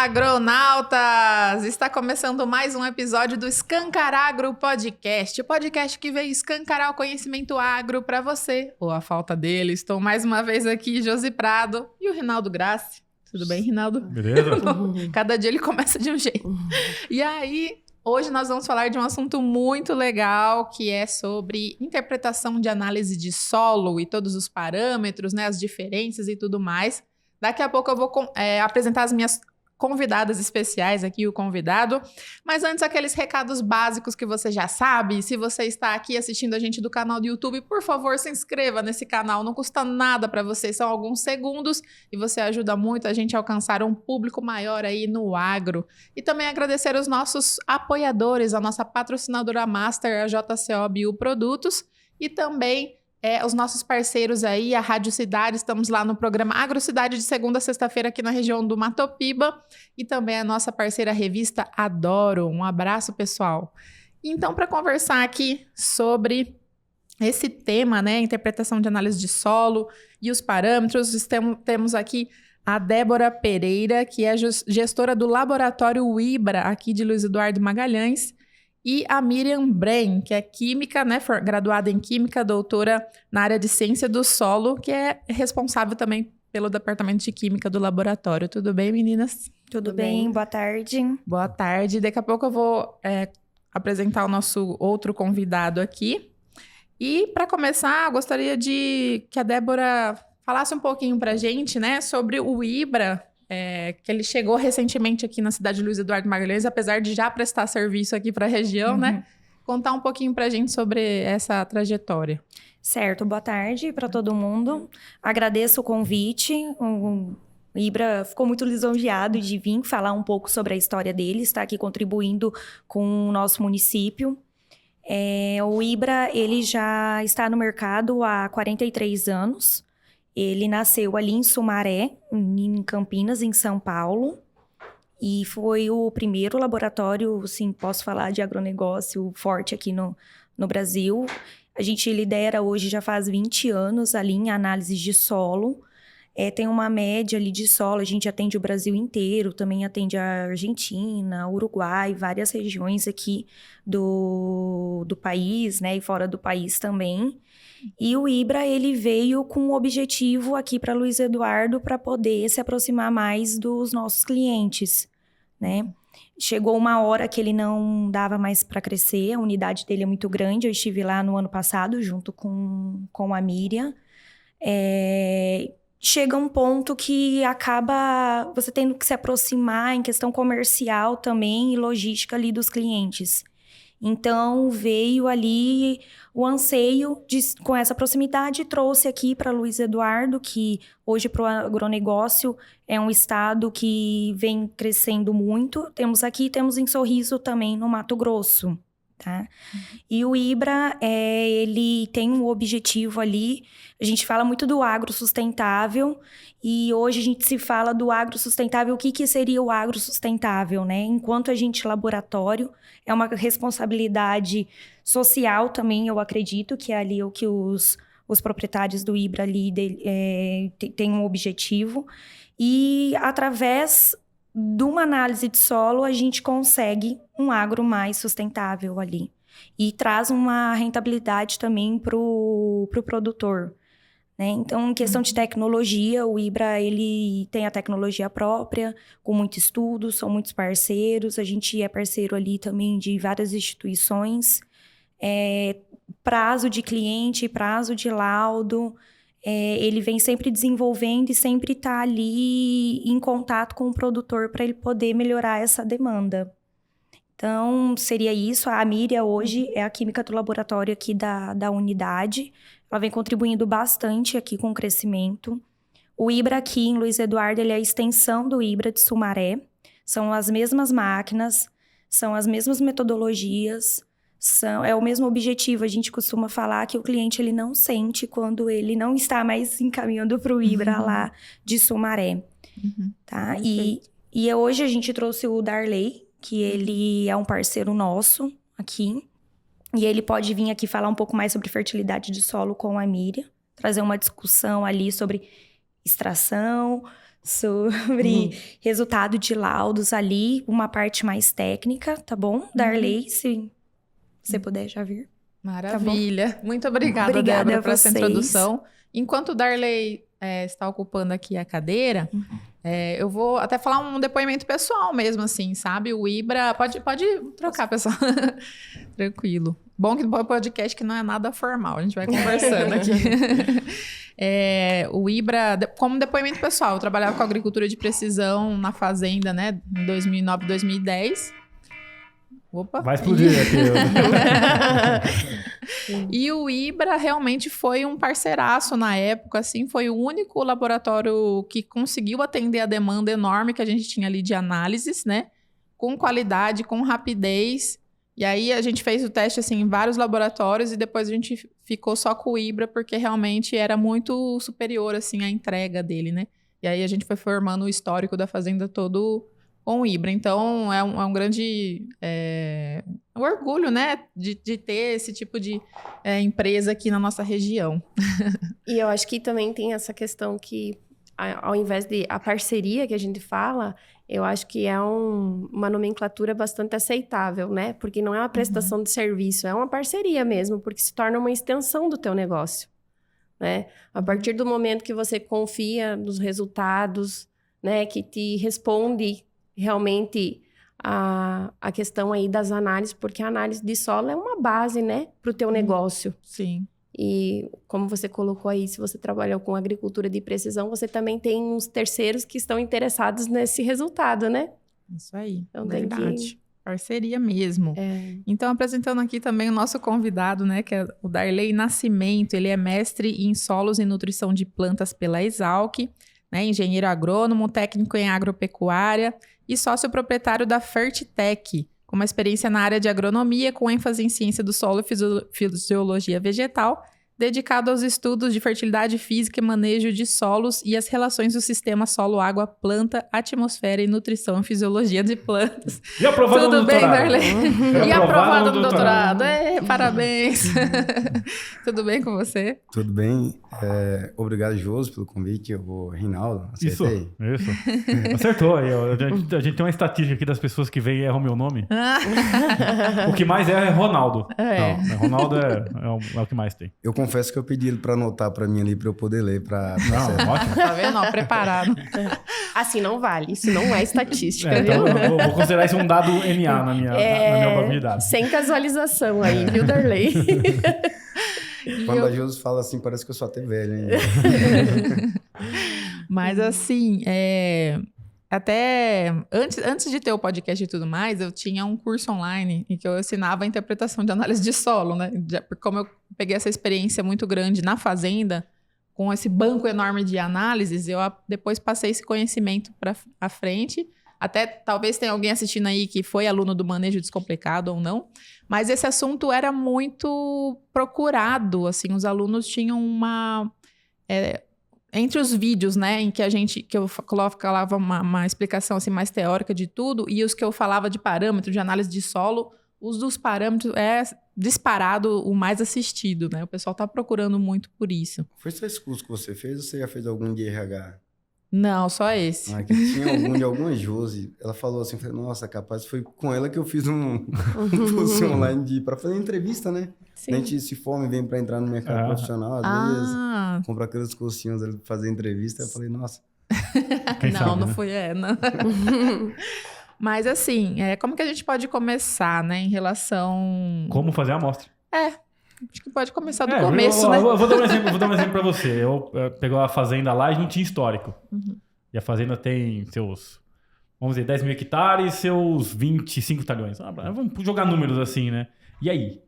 Agronautas! Está começando mais um episódio do Escancarar Agro Podcast, o podcast que veio escancarar o conhecimento agro para você, ou a falta dele. Estou mais uma vez aqui, Josi Prado e o Rinaldo Grassi. Tudo bem, Rinaldo? Beleza? Cada dia ele começa de um jeito. E aí, hoje nós vamos falar de um assunto muito legal, que é sobre interpretação de análise de solo e todos os parâmetros, né, as diferenças e tudo mais. Daqui a pouco eu vou apresentar as minhas convidadas especiais aqui, o convidado. Mas antes, aqueles recados básicos que você já sabe. Se você está aqui assistindo a gente do canal do YouTube, por favor, se inscreva nesse canal. Não custa nada para você, são alguns segundos e você ajuda muito a gente a alcançar um público maior aí no agro. E também agradecer os nossos apoiadores, a nossa patrocinadora Master, a JCO Bioprodutos, e também os nossos parceiros aí, a Rádio Cidade. Estamos lá no programa Agrocidade de segunda a sexta-feira aqui na região do Matopiba, e também a nossa parceira revista Adoro. Um abraço, pessoal. Então, para conversar aqui sobre esse tema, né, interpretação de análise de solo e os parâmetros, temos aqui a Débora Pereira, que é gestora do Laboratório IBRA, aqui de Luiz Eduardo Magalhães, e a Miriam Bren, que é química, né, graduada em química, doutora na área de ciência do solo, que é responsável também pelo departamento de química do laboratório. Tudo bem, meninas? Tudo bem, boa tarde. Boa tarde. Daqui a pouco eu vou apresentar o nosso outro convidado aqui. E para começar, eu gostaria de que a Débora falasse um pouquinho para a gente, né, sobre o IBRA, que ele chegou recentemente aqui na cidade de Luiz Eduardo Magalhães, apesar de já prestar serviço aqui para a região, né? Contar um pouquinho para a gente sobre essa trajetória. Certo, boa tarde para todo mundo. Agradeço o convite. O IBRA ficou muito lisonjeado de vir falar um pouco sobre a história dele, está aqui contribuindo com o nosso município. O IBRA, ele já está no mercado há 43 anos. Ele nasceu ali em Sumaré, em Campinas, em São Paulo, e foi o primeiro laboratório, sim, posso falar, de agronegócio forte aqui no Brasil. A gente lidera hoje, já faz 20 anos, ali em análises de solo. Tem uma média ali de solo, a gente atende o Brasil inteiro, também atende a Argentina, Uruguai, várias regiões aqui do país, né, e fora do país também. E o IBRA, ele veio com o objetivo aqui para Luiz Eduardo para poder se aproximar mais dos nossos clientes, né? Chegou uma hora que ele não dava mais para crescer, a unidade dele é muito grande. Eu estive lá no ano passado junto com a Miriam. Chega um ponto que acaba você tendo que se aproximar em questão comercial também e logística ali dos clientes. Então, veio ali o anseio com essa proximidade, trouxe aqui para Luiz Eduardo, que hoje para o agronegócio é um estado que vem crescendo muito. Temos em Sorriso também, no Mato Grosso, tá? E o IBRA, ele tem um objetivo ali, a gente fala muito do agro sustentável, e hoje a gente se fala do agro sustentável. O que seria o agro sustentável, né? Enquanto a gente laboratório, é uma responsabilidade social também, eu acredito, que é ali o que os proprietários do IBRA ali têm um objetivo. E através de uma análise de solo, a gente consegue um agro mais sustentável ali. E traz uma rentabilidade também para o produtor, né? Então, em questão de tecnologia, o IBRA, ele tem a tecnologia própria, com muito estudo, são muitos parceiros. A gente é parceiro ali também de várias instituições. Prazo de cliente, prazo de laudo. Ele vem sempre desenvolvendo e sempre está ali em contato com o produtor para ele poder melhorar essa demanda. Então, seria isso. A Miriam hoje é a química do laboratório aqui da unidade. Ela vem contribuindo bastante aqui com o crescimento. O IBRA aqui em Luiz Eduardo, ele é a extensão do IBRA de Sumaré. São as mesmas máquinas, são as mesmas metodologias, é o mesmo objetivo. A gente costuma falar que o cliente ele não sente quando ele não está mais encaminhando para o IBRA lá de Sumaré. Tá? E hoje a gente trouxe o Darley, que ele é um parceiro nosso aqui. E ele pode vir aqui falar um pouco mais sobre fertilidade de solo com a Miriam, trazer uma discussão ali sobre extração, sobre resultado de laudos ali, uma parte mais técnica, tá bom? Darley, se você puder já vir. Maravilha. Muito obrigada, Débora, por essa introdução. Enquanto o Darley está ocupando aqui a cadeira, eu vou até falar um depoimento pessoal mesmo, assim, sabe? O Ibra... Pode trocar, pessoal. Tranquilo. Bom que no podcast que não é nada formal, a gente vai conversando aqui. O Ibra, como depoimento pessoal, eu trabalhava com agricultura de precisão na fazenda, né? Em 2009, 2010. Opa. Vai explodir aqui. E o Ibra realmente foi um parceiraço na época, assim, foi o único laboratório que conseguiu atender a demanda enorme que a gente tinha ali de análises, né? Com qualidade, com rapidez. E aí a gente fez o teste, assim, em vários laboratórios e depois a gente ficou só com o Ibra porque realmente era muito superior, assim, a entrega dele, né? E aí a gente foi formando o histórico da fazenda todo com o Ibra. Então, é um grande orgulho, né, de ter esse tipo de empresa aqui na nossa região. E eu acho que também tem essa questão que, ao invés de a parceria que a gente fala, eu acho que é uma nomenclatura bastante aceitável, né? Porque não é uma prestação de serviço, é uma parceria mesmo, porque se torna uma extensão do teu negócio, né? A partir do momento que você confia nos resultados, né, que te responde realmente a questão aí das análises, porque a análise de solo é uma base, né, para o teu negócio. Sim. E como você colocou aí, se você trabalha com agricultura de precisão, você também tem uns terceiros que estão interessados nesse resultado, né? Isso aí, então, verdade. Parceria mesmo. Então, apresentando aqui também o nosso convidado, né, que é o Darley Nascimento. Ele é mestre em solos e nutrição de plantas pela Exalc, né, engenheiro agrônomo, técnico em agropecuária e sócio proprietário da Fertitec, com uma experiência na área de agronomia, com ênfase em ciência do solo e fisiologia vegetal, dedicado aos estudos de fertilidade física e manejo de solos e as relações do sistema solo-água, planta, atmosfera e nutrição e fisiologia de plantas. E aprovado Tudo no bem, doutorado. Darley? E aprovado no doutorado. Parabéns. Tudo bem com você? Tudo bem. Obrigado, Josi, pelo convite. Rinaldo, acertei? Isso. Acertou. A gente tem uma estatística aqui das pessoas que vêm e erram meu nome. O que mais é Ronaldo. Não, Ronaldo é o que mais tem. Eu confesso que eu pedi ele para anotar para mim ali, para eu poder ler. Não, ótimo. Tá vendo? Ó, preparado. Assim não vale. Isso não é estatística, então viu? eu vou considerar isso um dado NA na minha probabilidade. Sem casualização aí, viu, Darley? Quando a Josi fala assim, parece que eu sou até velho, hein? Mas assim, até antes de ter o podcast e tudo mais, eu tinha um curso online em que eu ensinava a interpretação de análise de solo, né? Como eu peguei essa experiência muito grande na fazenda, com esse banco enorme de análises, eu depois passei esse conhecimento para a frente. Até talvez tenha alguém assistindo aí que foi aluno do Manejo Descomplicado ou não, mas esse assunto era muito procurado, assim, os alunos tinham entre os vídeos, né, em que eu colocava uma explicação assim, mais teórica de tudo, e os que eu falava de parâmetro, de análise de solo, os dos parâmetros é disparado o mais assistido, né? O pessoal tá procurando muito por isso. Foi só esse curso que você fez ou você já fez algum de RH? Não, só esse. Que tinha algum de alguma Josi. Ela falou assim, falei, nossa, capaz, foi com ela que eu fiz um curso online para fazer entrevista, né? Sim. A gente se forma e vem para entrar no mercado profissional, às vezes, compra aqueles cursinhos ali pra fazer entrevista. Eu falei, nossa. Não fui, não. Mas assim, como que a gente pode começar, né, em relação... Como fazer a amostra. Acho que pode começar do começo, né? Eu vou dar um exemplo para você. Eu pegou a fazenda lá e não tinha histórico. E a fazenda tem seus, vamos dizer, 10 mil hectares, seus 25 talhões. Vamos jogar números assim, né? E aí?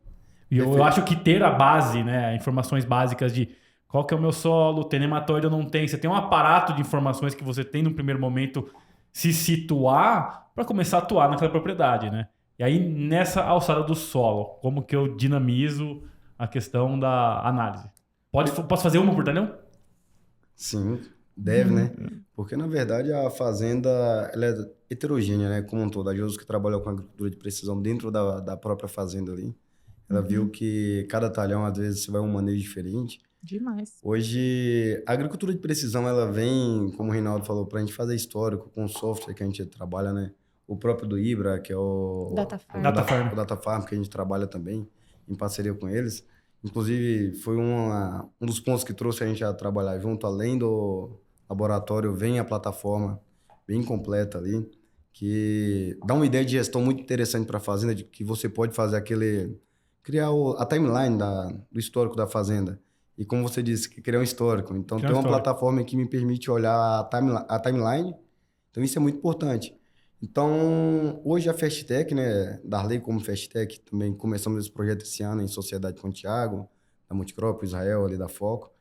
Eu acho que ter a base, né, informações básicas de qual que é o meu solo, tem nematóide ou não tem, você tem um aparato de informações que você tem no primeiro momento se situar para começar a atuar naquela propriedade, né? E aí, nessa alçada do solo, como que eu dinamizo a questão da análise? Posso fazer uma por talhão? Sim, deve, né? Porque, na verdade, a fazenda ela é heterogênea, né? Como um todo. A Josi que trabalhou com agricultura de precisão dentro da própria fazenda ali, ela viu que cada talhão, às vezes, você vai um manejo diferente. Demais. Hoje, a agricultura de precisão, ela vem, como o Reinaldo falou, para a gente fazer histórico com o software que a gente trabalha, né? O próprio do Ibra, que é o DataFarm. o DataFarm, que a gente trabalha também, em parceria com eles. Inclusive, foi um dos pontos que trouxe a gente a trabalhar junto, além do laboratório, vem a plataforma bem completa ali, que dá uma ideia de gestão muito interessante para a fazenda, de que você pode fazer criar a timeline do histórico da fazenda. E como você disse, que criar um histórico. Então, tem uma plataforma que me permite olhar a timeline. Então, isso é muito importante. Então, hoje a Fastech, né, Darley como Fastech, também começamos esse projeto esse ano em sociedade com o Thiago, da Multicrop, Israel, ali da Foco.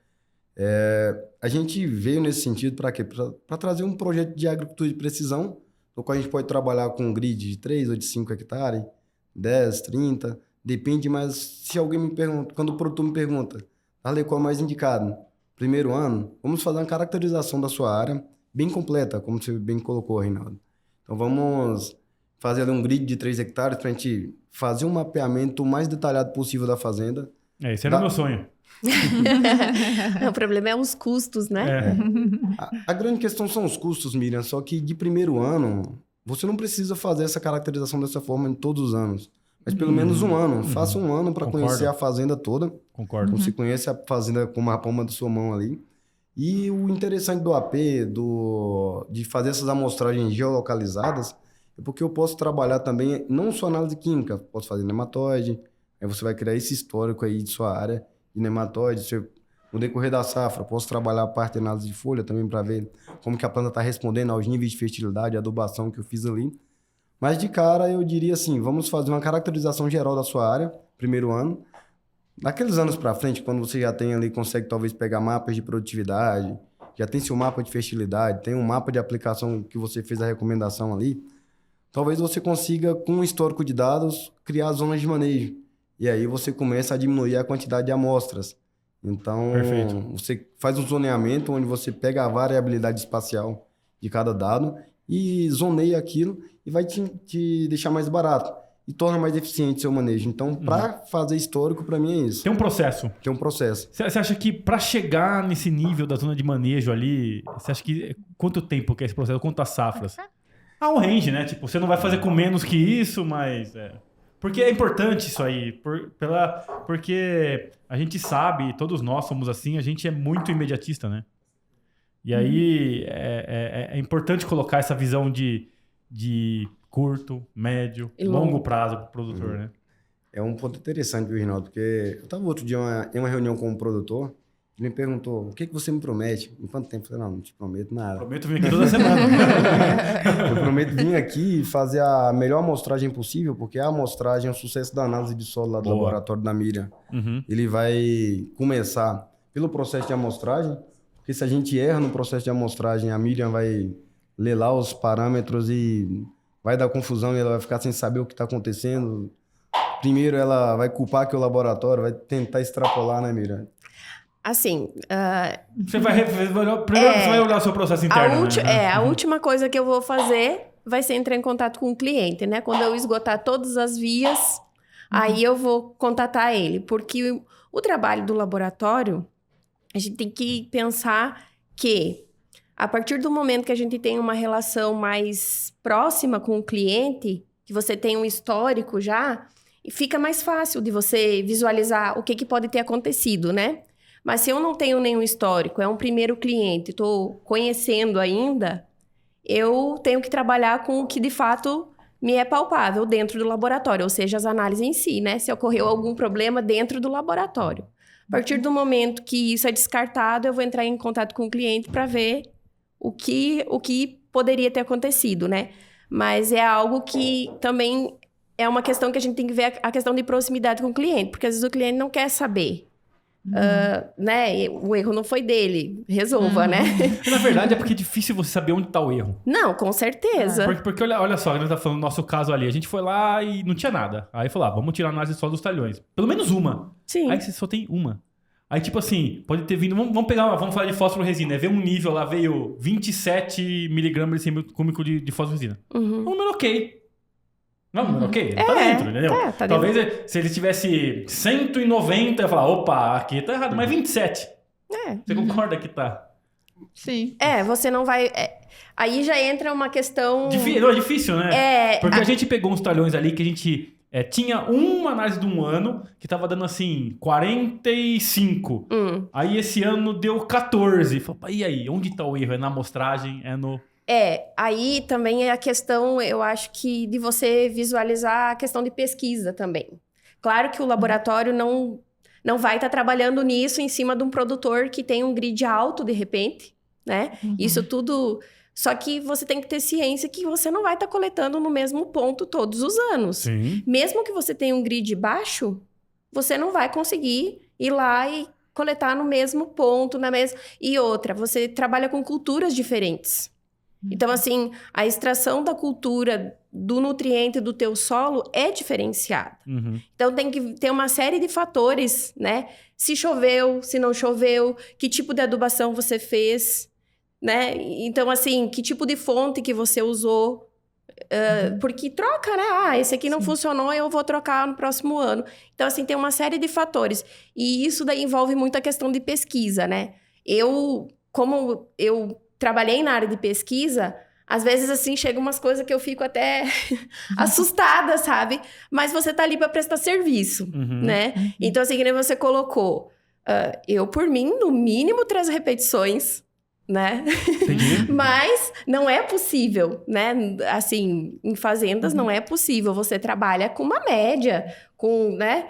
A gente veio nesse sentido para quê? Para trazer um projeto de agricultura de precisão, no qual a gente pode trabalhar com um grid de 3 ou de 5 hectares, 10, 30, depende, mas se alguém me pergunta, quando o produtor me pergunta, Darley, qual é o mais indicado? Primeiro ano, vamos fazer uma caracterização da sua área bem completa, como você bem colocou, Reinaldo. Então, vamos fazer ali um grid de 3 hectares para a gente fazer um mapeamento o mais detalhado possível da fazenda. Esse era o meu sonho. O problema é os custos, né? A grande questão são os custos, Miriam, só que de primeiro ano, você não precisa fazer essa caracterização dessa forma em todos os anos. Mas pelo menos um ano. Faça um ano para conhecer a fazenda toda. Concordo. Então, você conhece a fazenda com uma palma da sua mão ali. E o interessante do AP, de fazer essas amostragens geolocalizadas, é porque eu posso trabalhar também, não só análise química, posso fazer nematóide, aí você vai criar esse histórico aí de sua área de nematóide. No decorrer da safra, posso trabalhar a parte de análise de folha também para ver como que a planta está respondendo aos níveis de fertilidade, adubação que eu fiz ali. Mas de cara, eu diria assim, vamos fazer uma caracterização geral da sua área, primeiro ano. Daqueles anos para frente, quando você já tem ali, consegue talvez pegar mapas de produtividade, já tem seu mapa de fertilidade, tem um mapa de aplicação que você fez a recomendação ali, talvez você consiga, com um histórico de dados, criar zonas de manejo. E aí você começa a diminuir a quantidade de amostras. Então, Perfeito. Você faz um zoneamento onde você pega a variabilidade espacial de cada dado e zoneia aquilo e vai te deixar mais barato e torna mais eficiente seu manejo. Então, para fazer histórico, para mim é isso. Tem um processo. Tem um processo. Você acha que para chegar nesse nível da zona de manejo ali, você acha que quanto tempo que é esse processo? Quantas safras? Um range, né? Tipo, você não vai fazer com menos que isso, mas... Porque é importante isso aí. Porque a gente sabe, todos nós somos assim, a gente é muito imediatista, né? E aí é importante colocar essa visão de curto, médio, E longo prazo para o produtor, né? É um ponto interessante, viu, Rinaldo? Porque eu estava outro dia em uma reunião com um produtor, ele me perguntou, o que você me promete? Em quanto tempo? Eu falei, não te prometo nada. Prometo vir aqui toda semana. Eu prometo vir aqui e fazer a melhor amostragem possível, porque a amostragem é o sucesso da análise de solo lá do laboratório da Miriam. Ele vai começar pelo processo de amostragem, porque se a gente erra no processo de amostragem, a Miriam vai ler lá os parâmetros e vai dar confusão e ela vai ficar sem saber o que está acontecendo. Primeiro ela vai culpar que o laboratório, vai tentar extrapolar, né, Miriam? Assim... Você vai olhar o seu processo interno, A última coisa que eu vou fazer vai ser entrar em contato com o cliente, né? Quando eu esgotar todas as vias, aí eu vou contatar ele. Porque o trabalho do laboratório, a gente tem que pensar que a partir do momento que a gente tem uma relação mais próxima com o cliente, que você tem um histórico já, fica mais fácil de você visualizar o que pode ter acontecido, né? Mas se eu não tenho nenhum histórico, é um primeiro cliente, estou conhecendo ainda, eu tenho que trabalhar com o que de fato me é palpável dentro do laboratório, ou seja, as análises em si, né? Se ocorreu algum problema dentro do laboratório. A partir do momento que isso é descartado, eu vou entrar em contato com o cliente para ver o que poderia ter acontecido, né? Mas é algo que também é uma questão que a gente tem que ver, a questão de proximidade com o cliente, porque às vezes o cliente não quer saber. Né? O erro não foi dele, resolva, né? Na verdade, é porque é difícil você saber onde está o erro. Não, com certeza. Porque olha só, a gente tá falando do nosso caso ali. A gente foi lá e não tinha nada. Aí falou, vamos tirar a análise só dos talhões. Pelo menos uma. Sim. Aí você só tem uma. Aí, tipo assim, pode ter vindo... Vamos falar de fósforo resina. Ver um nível lá, veio 27 miligramas de decímetro cúbico de fósforo resina. Um número ok. Não, número ok. Ele tá dentro, entendeu? Tá Talvez se ele tivesse 190, eu ia falar, opa, aqui tá errado. Mas 27. Você concorda que tá? Sim. Você não vai... aí já entra uma questão... Não, é difícil, né? Porque a gente pegou uns talhões ali que a gente tinha uma análise de um ano que tava dando assim, 45. Aí esse ano deu 14. Falei, e aí? Onde tá o erro? É na amostragem? É no... aí também é a questão, eu acho que de você visualizar a questão de pesquisa também. Claro que o laboratório não vai estar trabalhando nisso em cima de um produtor que tem um grid alto, de repente, né? Isso tudo... Só que você tem que ter ciência que você não vai estar coletando no mesmo ponto todos os anos. Sim. Mesmo que você tenha um grid baixo, você não vai conseguir ir lá e coletar no mesmo ponto, na mesma... E outra, você trabalha com culturas diferentes. Então, assim, a extração da cultura do nutriente do teu solo é diferenciada. Então, tem que ter uma série de fatores, né? Se choveu, se não choveu, que tipo de adubação você fez, né? Então, assim, que tipo de fonte que você usou. Porque troca, né? Esse aqui não funcionou, eu vou trocar no próximo ano. Então, assim, tem uma série de fatores. E isso daí envolve muito a questão de pesquisa, né? Como eu trabalhei na área de pesquisa, às vezes, assim, chegam umas coisas que eu fico até assustada, sabe? Mas você tá ali para prestar serviço, né? Então, assim, que nem você colocou, eu, por mim, no mínimo 3 repetições, né? Entendi. Mas não é possível, né? Assim, em fazendas não é possível. Você trabalha com uma média, com, né?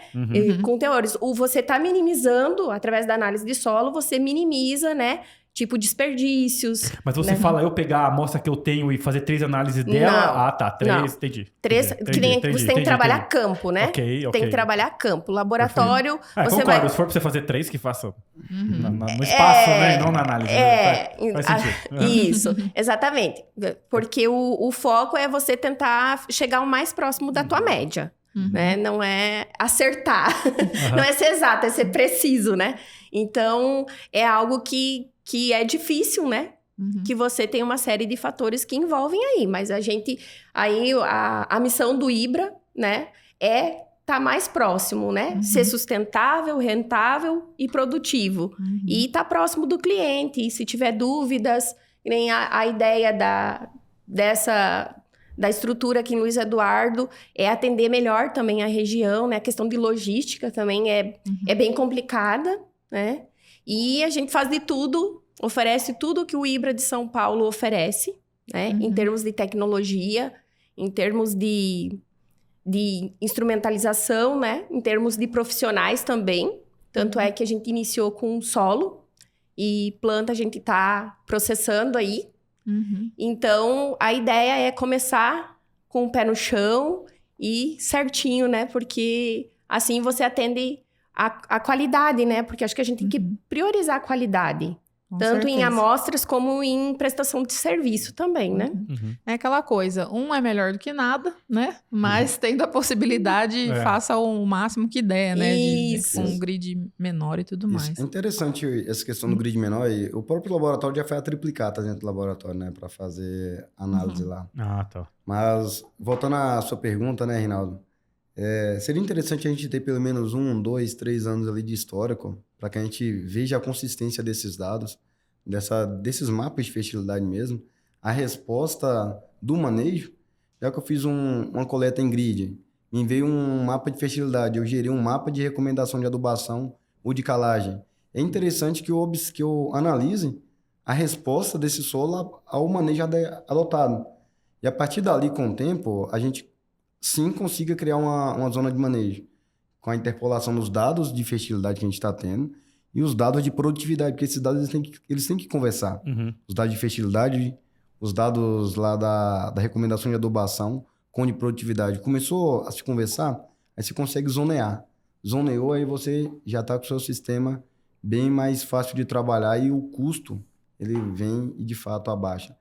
Com teores. Você tá minimizando, através da análise de solo, você minimiza, né? Tipo, desperdícios. Mas você fala eu pegar a amostra que eu tenho e fazer 3 análises dela? Não. Ah, tá. 3, entendi. Você tem que trabalhar campo, né? Ok. Tem que trabalhar campo. Laboratório, você você concordo. vai... Se for pra você fazer 3, que faça no espaço, né? E não na análise. Faz sentido. Isso, exatamente. Porque o foco é você tentar chegar o mais próximo da tua média. Né? Não é acertar. Não é ser exato, é ser preciso, né? Então, é algo que é difícil, né? Que você tem uma série de fatores que envolvem aí. Mas a missão do IBRA, né? É estar mais próximo, né? Ser sustentável, rentável e produtivo. E estar próximo do cliente. E se tiver dúvidas, nem a ideia da estrutura aqui em Luiz Eduardo é atender melhor também a região, né? A questão de logística também é bem complicada, né? E a gente faz de tudo, oferece tudo que o IBRA de São Paulo oferece, né? Em termos de tecnologia, em termos de instrumentalização, né? Em termos de profissionais também. Tanto é que a gente iniciou com solo e planta a gente está processando aí. Então, a ideia é começar com o pé no chão e certinho, né? Porque assim você atende a qualidade, né? Porque acho que a gente tem que priorizar a qualidade. Com tanto certeza. em amostras como em prestação de serviço também, né? É aquela coisa, um é melhor do que nada, né? Mas tendo a possibilidade, faça o máximo que der, né? Isso. Com um grid menor e tudo mais. É interessante essa questão do grid menor. E o próprio laboratório já fez a triplicata dentro do laboratório, né? Para fazer análise lá. Ah, tá. Mas, voltando à sua pergunta, né, Reinaldo? Seria interessante a gente ter pelo menos 1, 2, 3 anos ali de histórico para que a gente veja a consistência desses dados, desses mapas de fertilidade mesmo, a resposta do manejo. Já que eu fiz uma coleta em grid, me veio um mapa de fertilidade, eu gerei um mapa de recomendação de adubação ou de calagem. É interessante que eu analise a resposta desse solo ao manejo adotado. E a partir dali, com o tempo, a gente sim consiga criar uma zona de manejo, com a interpolação dos dados de fertilidade que a gente está tendo e os dados de produtividade, porque esses dados eles têm que conversar. Os dados de fertilidade, os dados lá da recomendação de adubação com de produtividade. Começou a se conversar, aí você consegue zonear. Zoneou, aí você já está com o seu sistema bem mais fácil de trabalhar e o custo, ele vem e de fato abaixa.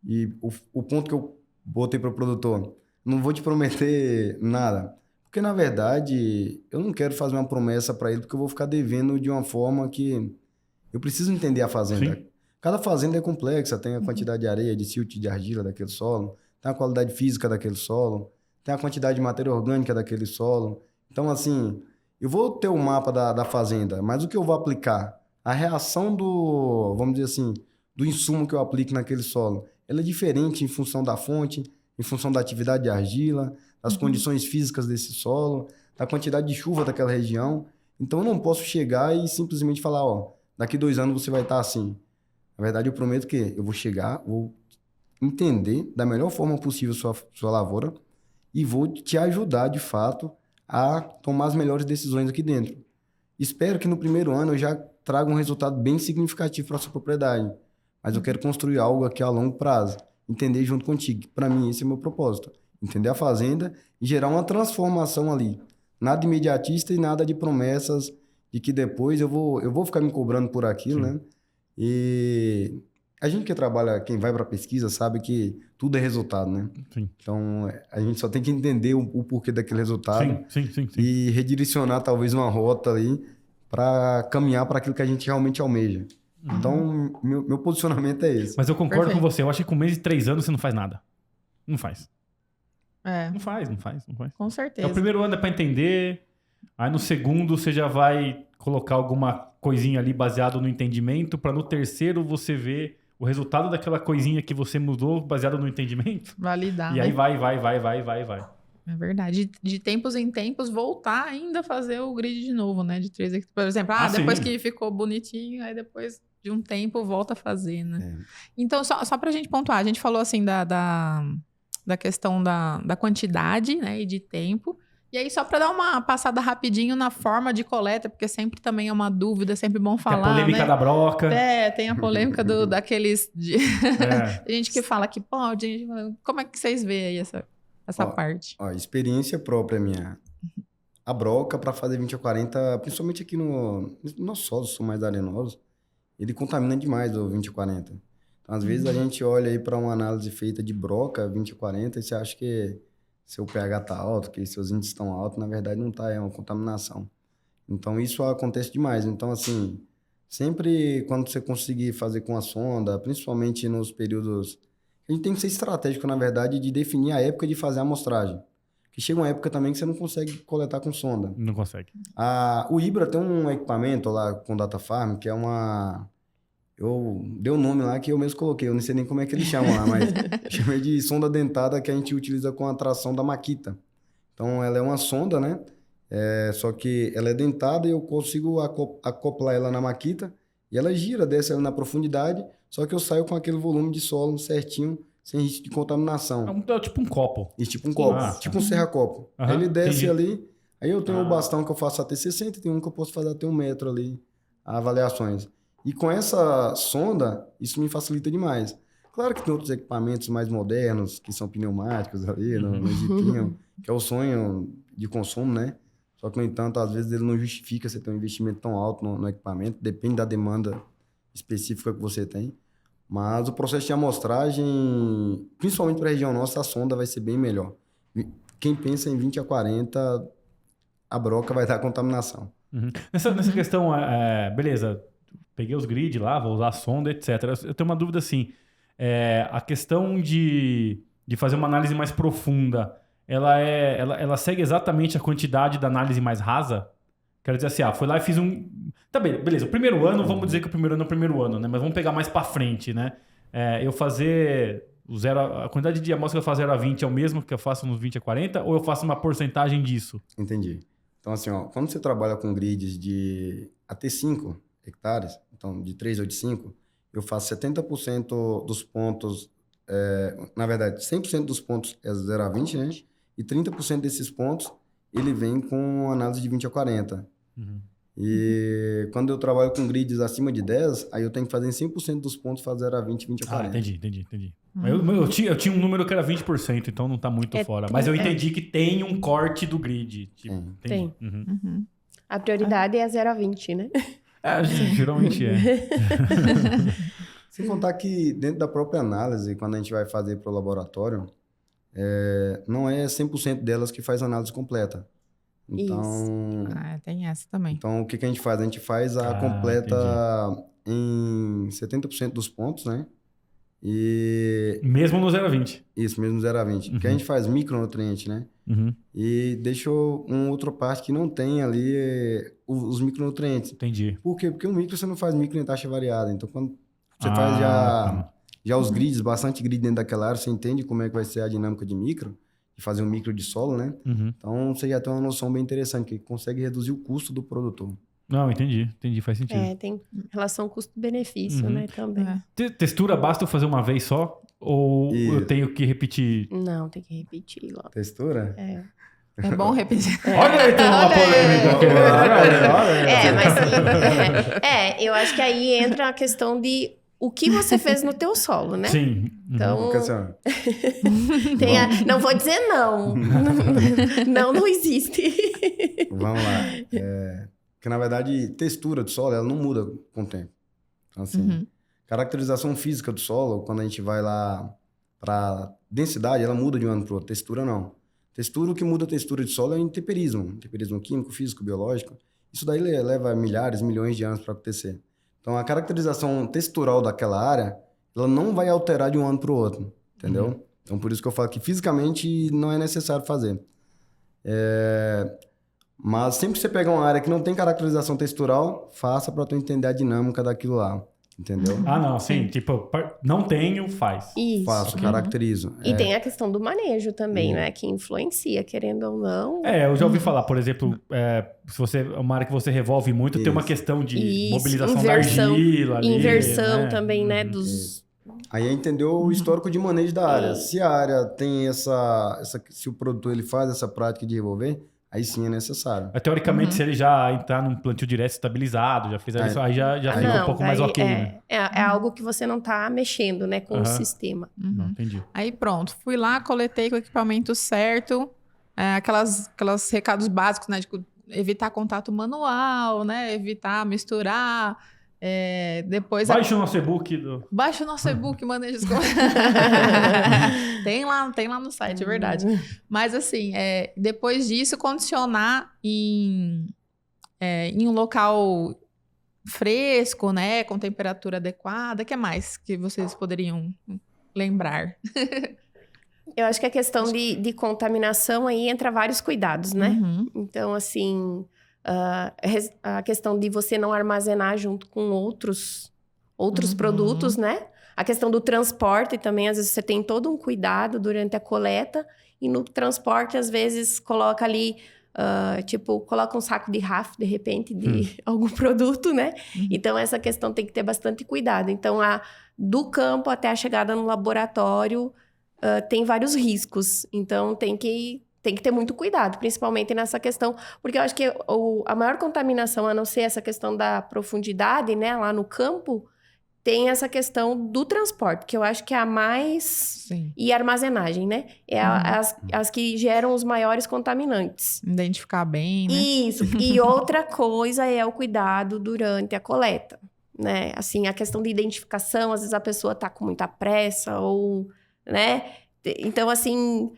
E o ponto que eu botei para o produtor, não vou te prometer nada, porque na verdade eu não quero fazer uma promessa para ele, porque eu vou ficar devendo de uma forma que eu preciso entender a fazenda. Sim. Cada fazenda é complexa, tem a quantidade de areia, de silt, de argila daquele solo, tem a qualidade física daquele solo, tem a quantidade de matéria orgânica daquele solo. Então, assim, eu vou ter o mapa da fazenda, mas o que eu vou aplicar a reação do, vamos dizer assim, do insumo que eu aplico naquele solo, ela é diferente em função da fonte, em função da atividade de argila, das condições físicas desse solo, da quantidade de chuva daquela região. Então, eu não posso chegar e simplesmente falar, ó, daqui 2 anos você vai estar assim. Na verdade, eu prometo que eu vou chegar, vou entender da melhor forma possível sua lavoura e vou te ajudar, de fato, a tomar as melhores decisões aqui dentro. Espero que no primeiro ano eu já traga um resultado bem significativo para a sua propriedade, mas eu quero construir algo aqui a longo prazo, entender junto contigo. Para mim, esse é o meu propósito. Entender a fazenda e gerar uma transformação ali. Nada imediatista e nada de promessas de que depois eu vou ficar me cobrando por aquilo, né? E a gente que trabalha, quem vai para pesquisa, sabe que tudo é resultado, né? Sim. Então, a gente só tem que entender o porquê daquele resultado Sim. e redirecionar talvez uma rota ali para caminhar para aquilo que a gente realmente almeja. Então, meu posicionamento é esse. Mas eu concordo Perfeito. com você. Eu acho que com menos de 3 anos você não faz nada. Não faz. É, Não faz. com É certeza. o primeiro ano é pra entender. Aí no segundo você já vai colocar alguma coisinha ali baseado no entendimento, pra no terceiro você ver o resultado daquela coisinha que você mudou baseado no entendimento. Validar, E aí né? vai. É verdade. De tempos em tempos, voltar ainda a fazer o grid de novo, né? De 3 hectares. Por exemplo, depois sim. que ficou bonitinho, aí depois de um tempo volta a fazer, né? É. Então, só pra gente pontuar, a gente falou assim da questão da quantidade, né? E de tempo. E aí, só pra dar uma passada rapidinho na forma de coleta, porque sempre também é uma dúvida, é sempre bom Tem a falar, polêmica né? da broca. Tem a polêmica daqueles... É. Tem gente que fala que pode, gente fala- como é que vocês veem aí essa Ó, parte? Ó, experiência própria minha. A broca para fazer 20 a 40, principalmente aqui no nosso solo, são mais arenosos, ele contamina demais o 20 a 40. Então, às vezes a gente olha aí para uma análise feita de broca 20 a 40 e você acha que seu pH tá alto, que seus índices estão altos, na verdade não tá, é uma contaminação. Então isso acontece demais. Então assim, sempre quando você conseguir fazer com a sonda, principalmente nos períodos, a gente tem que ser estratégico, na verdade, de definir a época de fazer a amostragem. Que chega uma época também que você não consegue coletar com sonda. Não consegue. O Ibra tem um equipamento lá com Data Farm, que é uma... Eu dei um nome lá que eu mesmo coloquei, eu não sei nem como é que eles chamam lá, mas chamei de sonda dentada que a gente utiliza com a tração da Makita. Então, ela é uma sonda, né? Só que ela é dentada e eu consigo acoplar ela na Makita e ela gira, desce ela na profundidade, só que eu saio com aquele volume de solo certinho, sem risco de contaminação. É tipo um copo. E tipo um copo, Ah, tipo um serra-copo. Aham, Aí ele desce entendi. ali, aí eu tenho um bastão que eu faço até 60 e tem um que eu posso fazer até 1 metro ali, avaliações. E com essa sonda, isso me facilita demais. Claro que tem outros equipamentos mais modernos, que são pneumáticos ali, no jipinho, que é o sonho de consumo, né? Só que, no entanto, às vezes ele não justifica você ter um investimento tão alto no equipamento, depende da demanda específica que você tem. Mas o processo de amostragem, principalmente para a região nossa, a sonda vai ser bem melhor. Quem pensa em 20 a 40, a broca vai dar contaminação. Uhum. Nessa questão, beleza, peguei os grid lá, vou usar a sonda, etc. Eu tenho uma dúvida assim, a questão de fazer uma análise mais profunda, ela segue exatamente a quantidade da análise mais rasa? Quero dizer assim, foi lá e fiz um... Tá bem, beleza, o primeiro ano, vamos dizer que o primeiro ano é o primeiro ano, né? Mas vamos pegar mais pra frente, né? Eu fazer a quantidade de amostra que eu faço 0 a 20 é o mesmo que eu faço nos 20 a 40? Ou eu faço uma porcentagem disso? Entendi. Então, assim, quando você trabalha com grids de até 5 hectares, então de 3 ou de 5, eu faço 70% dos pontos, na verdade, 100% dos pontos é 0 a 20, né? E 30% desses pontos, ele vem com análise de 20 a 40. Uhum. E quando eu trabalho com grids acima de 10, aí eu tenho que fazer em 100% dos pontos fazer 0 a 20, 20 a 40. Entendi. Eu tinha um número que era 20%, então não tá muito fora. Mas eu entendi que tem um corte do grid. Tipo, entendi. Tem. Uhum. Uhum. A prioridade é 0 a 20, né? Geralmente é. Sem contar que dentro da própria análise, quando a gente vai fazer para o laboratório, não é 100% delas que faz a análise completa. Então, Tem essa também. então o que a gente faz? A gente faz a completa em 70% dos pontos, né? E Mesmo no 0 a 20. isso mesmo 0 a 20. Porque a gente faz micronutriente, né? Uhum. E deixou uma outra parte que não tem ali os micronutrientes. Entendi. Por quê? Porque o micro você não faz micro em taxa variada. Então, quando você faz tá. já os grids, bastante grid dentro daquela área, você entende como é que vai ser a dinâmica de micro, de fazer um micro de solo, né? Uhum. Então, você já tem uma noção bem interessante, que consegue reduzir o custo do produtor. Não, entendi, faz sentido. Tem relação custo-benefício, Uhum. né, também. Textura basta eu fazer uma vez só? Ou eu tenho que repetir? Não, tem que repetir lá. Textura? É bom repetir. Olha aí, tem uma polêmica aqui. Mas eu acho que aí entra a questão de o que você fez no teu solo, né? Sim. Então, Porque, assim, ó, não vou dizer não. Não existe. vamos lá. Porque, na verdade, textura do solo, ela não muda com o tempo. Então, assim, caracterização física do solo, quando a gente vai lá para densidade, ela muda de um ano para o outro. Textura, não. Textura, o que muda a textura de solo é o intemperismo. Intemperismo químico, físico, biológico. Isso daí leva milhares, milhões de anos para acontecer. Então, a caracterização textural daquela área, ela não vai alterar de um ano para o outro, entendeu? Então, por isso que eu falo que fisicamente não é necessário fazer. Mas sempre que você pegar uma área que não tem caracterização textural, faça para tu entender a dinâmica daquilo lá, entendeu? Ah, não, sim. Tipo, não tenho, faz. Isso. Faço, caracterizo. E tem a questão do manejo também, né? Que influencia, querendo ou não. Eu já ouvi falar, por exemplo, se você uma área que você revolve muito, tem uma questão de Isso, mobilização da argila ali. inversão né? também, né? Dos... Aí é entender o histórico de manejo da área. Se a área tem se o produtor ele faz essa prática de revolver, aí sim é necessário. Teoricamente, se ele já entrar num plantio direto estabilizado, já fez isso, aí já fica um pouco mais ok, né? É algo que você não tá mexendo, né? Com o sistema. Não, entendi. Aí pronto, fui lá, coletei com o equipamento certo, aquelas recados básicos, né? De evitar contato manual, né? Evitar misturar. Depois Baixa o nosso e-book. Baixa o nosso e-book, maneja os tem lá no site, é verdade. Mas assim, depois disso, condicionar em um local fresco, né? Com temperatura adequada. O que mais que vocês poderiam lembrar? Eu acho que a questão de contaminação aí entra vários cuidados, né? Então, assim... a questão de você não armazenar junto com outros produtos, né? A questão do transporte também, às vezes você tem todo um cuidado durante a coleta e no transporte, às vezes, coloca ali, coloca um saco de RAF, de repente, de algum produto, né? Então, essa questão tem que ter bastante cuidado. Então, do campo até a chegada no laboratório, tem vários riscos. Então, tem que ter muito cuidado, principalmente nessa questão, porque eu acho que a maior contaminação, a não ser essa questão da profundidade, né, lá no campo, tem essa questão do transporte, que eu acho que é a mais... Sim. E a armazenagem, né? As que geram os maiores contaminantes. Identificar bem, né? Isso. E outra coisa é o cuidado durante a coleta, né? Assim, a questão de identificação, às vezes a pessoa tá com muita pressa ou, né? Então, assim...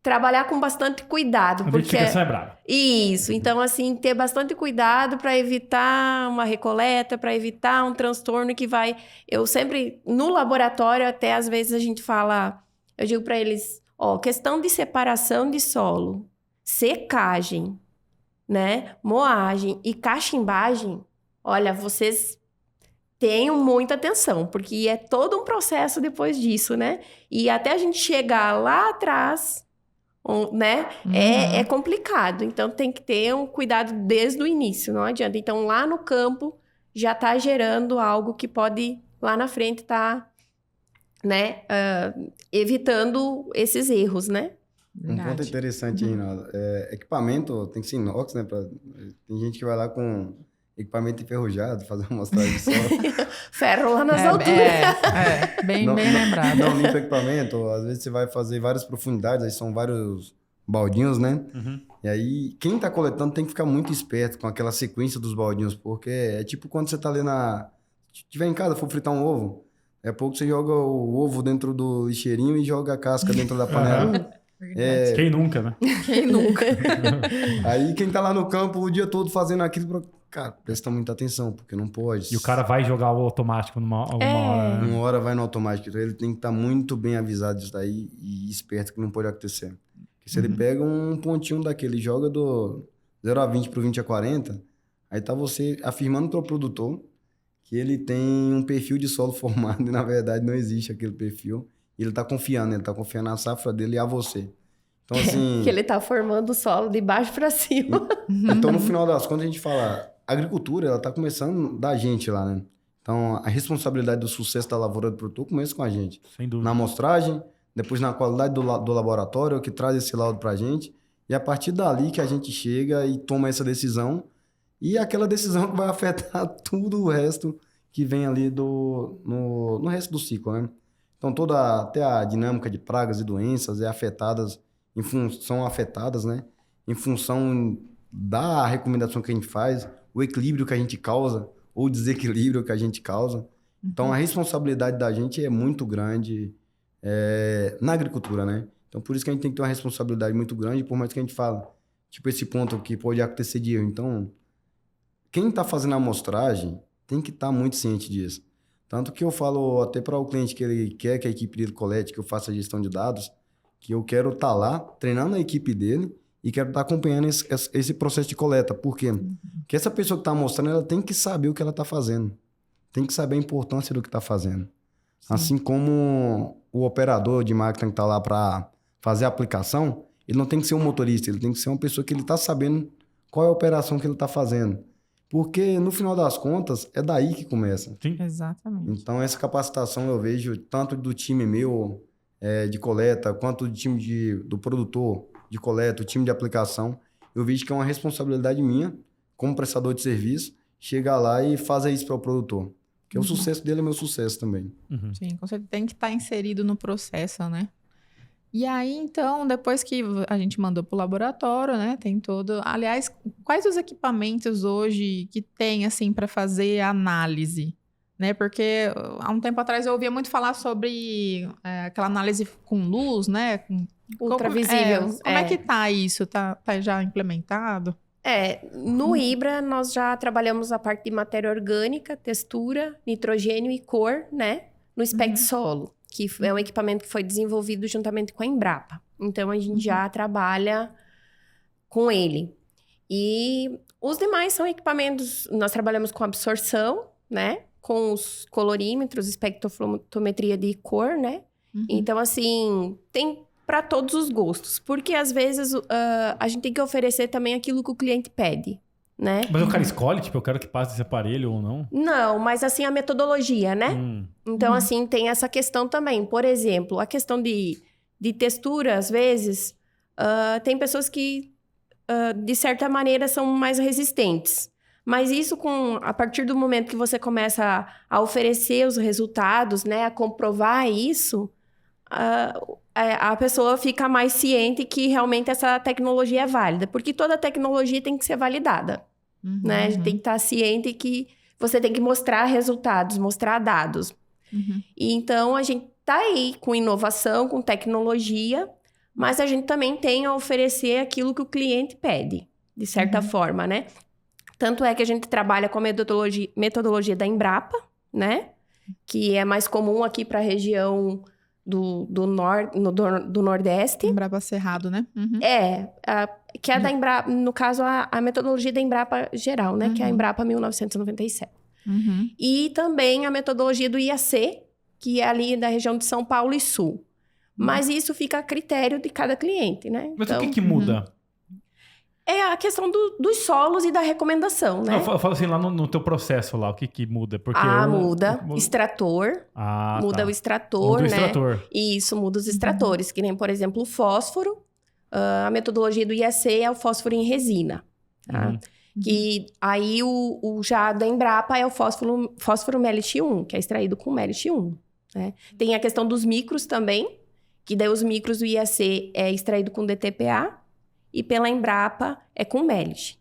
Trabalhar com bastante cuidado. A identificação é brava. Isso. Então, assim, ter bastante cuidado para evitar uma recoleta, para evitar um transtorno que vai... Eu sempre, no laboratório, até às vezes a gente fala... Eu digo para eles, questão de separação de solo, secagem, né? Moagem e cachimbagem, olha, vocês... Tenham muita atenção, porque é todo um processo depois disso, né? E até a gente chegar lá atrás... né? É complicado. Então, tem que ter um cuidado desde o início, não adianta. Então, lá no campo, já está gerando algo que pode, lá na frente, né? Evitando esses erros, né? Um ponto interessante aí, Nada. Equipamento tem que ser inox, né? Tem gente que vai lá com equipamento enferrujado, fazer uma amostragem de solo. Ferro lá nas alturas. Bem lembrado. Não limpa equipamento, às vezes você vai fazer várias profundidades, aí são vários baldinhos, né? E aí, quem tá coletando tem que ficar muito esperto com aquela sequência dos baldinhos, porque é tipo quando você tá ali tiver em casa, for fritar um ovo, é pouco você joga o ovo dentro do lixeirinho e joga a casca dentro da panela. Verdade. Quem nunca, né? Quem nunca? Aí quem tá lá no campo o dia todo fazendo aquilo, cara, presta muita atenção, porque não pode. E o cara vai jogar o automático alguma hora. Né? Uma hora vai no automático, então ele tem que estar muito bem avisado disso daí e esperto que não pode acontecer. Porque se ele pega um pontinho daquele e joga do 0 a 20 pro 20 a 40, aí tá você afirmando pro produtor que ele tem um perfil de solo formado e na verdade não existe aquele perfil. E ele tá confiando na safra dele e a você. Então assim... Que ele tá formando o solo de baixo para cima. Então no final das contas a gente fala, a agricultura ela tá começando da gente lá, né? Então a responsabilidade do sucesso da lavoura do produtor começa com a gente. Sem dúvida. Na amostragem, depois na qualidade do laboratório, que traz esse laudo pra gente. E a partir dali que a gente chega e toma essa decisão. E aquela decisão que vai afetar tudo o resto que vem ali no resto do ciclo, né? Então, até a dinâmica de pragas e doenças são afetadas, né? Em função da recomendação que a gente faz, o equilíbrio que a gente causa, ou o desequilíbrio que a gente causa. Então, a responsabilidade da gente é muito grande na agricultura, né? Então, por isso que a gente tem que ter uma responsabilidade muito grande, por mais que a gente fale, tipo, esse ponto que pode acontecer de erro. Então, quem está fazendo a amostragem tem que estar muito ciente disso. Tanto que eu falo até para o cliente que ele quer que a equipe dele colete, que eu faça a gestão de dados, que eu quero estar lá treinando a equipe dele e quero estar acompanhando esse processo de coleta. Por quê? Porque essa pessoa que está mostrando, ela tem que saber o que ela está fazendo. Tem que saber a importância do que está fazendo. Sim. Assim como o operador de máquina que está lá para fazer a aplicação, ele não tem que ser um motorista, ele tem que ser uma pessoa que ele está sabendo qual é a operação que ele está fazendo. Porque, no final das contas, é daí que começa. Sim. Exatamente. Então, essa capacitação eu vejo tanto do time meu de coleta, quanto do time do produtor de coleta, o time de aplicação. Eu vejo que é uma responsabilidade minha, como prestador de serviço, chegar lá e fazer isso para o produtor. Porque o sucesso dele é meu sucesso também. Sim, você tem que estar inserido no processo, né? E aí, então, depois que a gente mandou para o laboratório, né? Tem todo... Aliás, quais os equipamentos hoje que tem, assim, para fazer análise? Né? Porque há um tempo atrás eu ouvia muito falar sobre aquela análise com luz, né? Ultravisível. Como é que tá isso? Tá já implementado? No IBRA nós já trabalhamos a parte de matéria orgânica, textura, nitrogênio e cor, né? No SPEC Solo, que é um equipamento que foi desenvolvido juntamente com a Embrapa. Então, a gente já trabalha com ele. E os demais são equipamentos... Nós trabalhamos com absorção, né? Com os colorímetros, espectrofotometria de cor, né? Então, assim, tem para todos os gostos. Porque, às vezes, a gente tem que oferecer também aquilo que o cliente pede, né? Mas o cara escolhe, tipo, eu quero que passe esse aparelho ou não? Não, mas assim, a metodologia, né? Então, assim, tem essa questão também. Por exemplo, a questão de textura, às vezes, tem pessoas que, de certa maneira, são mais resistentes. Mas isso, a partir do momento que você começa a oferecer os resultados, né? A comprovar isso, a pessoa fica mais ciente que realmente essa tecnologia é válida. Porque toda tecnologia tem que ser validada. Né? A gente tem que estar ciente que você tem que mostrar resultados, mostrar dados. E então, a gente está aí com inovação, com tecnologia, mas a gente também tem a oferecer aquilo que o cliente pede, de certa forma, né? Tanto é que a gente trabalha com a metodologia da Embrapa, né? Que é mais comum aqui para a região do Nordeste. Embrapa Cerrado, né? Que é da Embrapa, no caso, a metodologia da Embrapa geral, né? Que é a Embrapa 1997. E também a metodologia do IAC, que é ali da região de São Paulo e Sul. Mas isso fica a critério de cada cliente, né? Mas então, o que muda? É a questão dos solos e da recomendação, né? Eu falo assim, lá no teu processo lá, o que muda? Porque muda. Extrator. Muda o extrator, muda o né? extrator. Isso, muda os extratores. Que nem, por exemplo, o fósforo. A metodologia do IAC é o fósforo em resina. Tá? Que aí, já da Embrapa é o fósforo MELT1, que é extraído com MELT1. Né? Tem a questão dos micros também, que daí os micros do IAC é extraído com DTPA. E pela Embrapa é com MELT.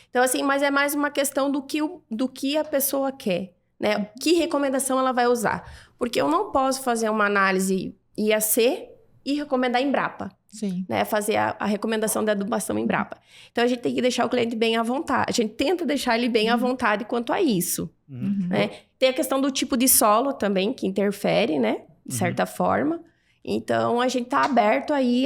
Então, assim, mas é mais uma questão do que a pessoa quer, né? Que recomendação ela vai usar. Porque eu não posso fazer uma análise IAC e recomendar Embrapa. Sim. né? Fazer a recomendação da adubação Embrapa. Então, a gente tem que deixar o cliente bem à vontade. A gente tenta deixar ele bem à vontade quanto a isso. Né? Tem a questão do tipo de solo também, que interfere, né? De certa forma. Então, a gente está aberto aí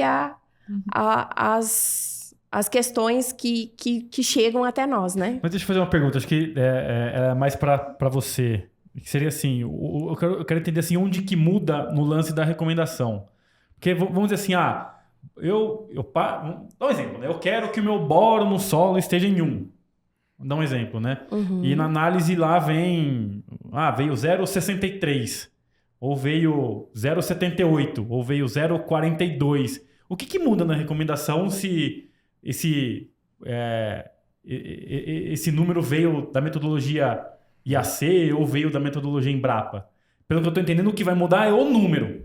as questões que chegam até nós, né? Mas deixa eu fazer uma pergunta, acho que é mais para você. Que seria assim, eu quero entender assim, onde que muda no lance da recomendação. Porque vamos dizer assim, vou dar um exemplo, né? Eu quero que o meu boro no solo esteja em 1. Vou dar um exemplo, né? E na análise lá veio 0,63, ou veio 0,78, ou veio 0,42. O que muda na recomendação se esse número veio da metodologia IAC ou veio da metodologia Embrapa? Pelo que eu estou entendendo, o que vai mudar é o número.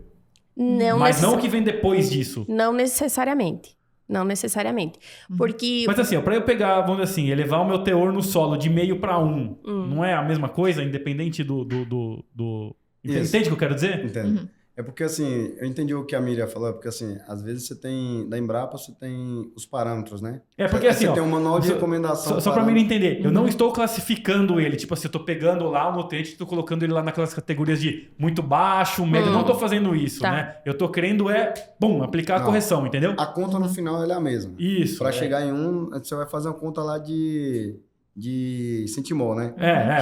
Mas não o que vem depois disso. Não necessariamente. Não necessariamente. Porque... Mas assim, para eu pegar, vamos dizer assim, elevar o meu teor no solo de meio para 1, não é a mesma coisa, independente do... Entende o que eu quero dizer? Entendo. É porque, assim, eu entendi o que a Miriam falou, porque, assim, às vezes você tem, da Embrapa, você tem os parâmetros, né? É porque, assim, você tem um manual de recomendação. Só para Miriam entender, eu não estou classificando ele, tipo assim, eu tô pegando lá o nutriente e estou colocando ele lá naquelas categorias de muito baixo, médio, eu não tô fazendo isso, né? Eu tô querendo aplicar a correção, entendeu? A conta no final, ela é a mesma. Isso. Para chegar em 1, você vai fazer uma conta lá de centimol, né?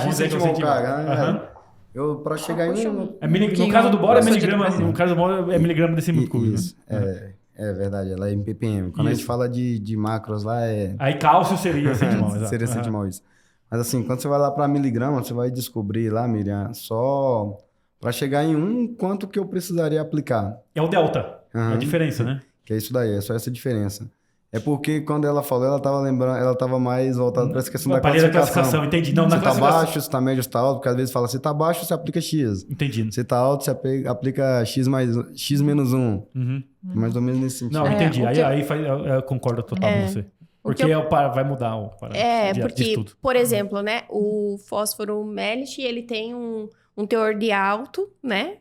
Vamos dizer que é centimol. Para chegar em 1... no caso do boro é miligrama, no caso do boro é miligrama decímetro cúbico. Isso, é verdade, ela é em ppm. Quando a gente fala de macros lá, Aí cálcio seria centimol, exato. Seria centimol, isso. Mas assim, quando você vai lá para miligrama, você vai descobrir lá, Miriam, só para chegar em 1, quanto que eu precisaria aplicar. É o delta, a diferença, né? Que é isso daí, é só essa diferença. É porque quando ela falou, ela estava lembrando, ela estava mais voltada para essa questão da classificação. Entendi. Não, se na tá baixo, se tá médio, se tá alto, porque às vezes fala, se tá baixo, você aplica X. Entendi. Se tá alto, você aplica X menos 1. Mais ou menos nesse sentido. Não, entendi. Aí eu concordo total com você. Porque vai mudar o parâmetro porque, por exemplo, né, o fósforo Melish, ele tem um teor de alto, né?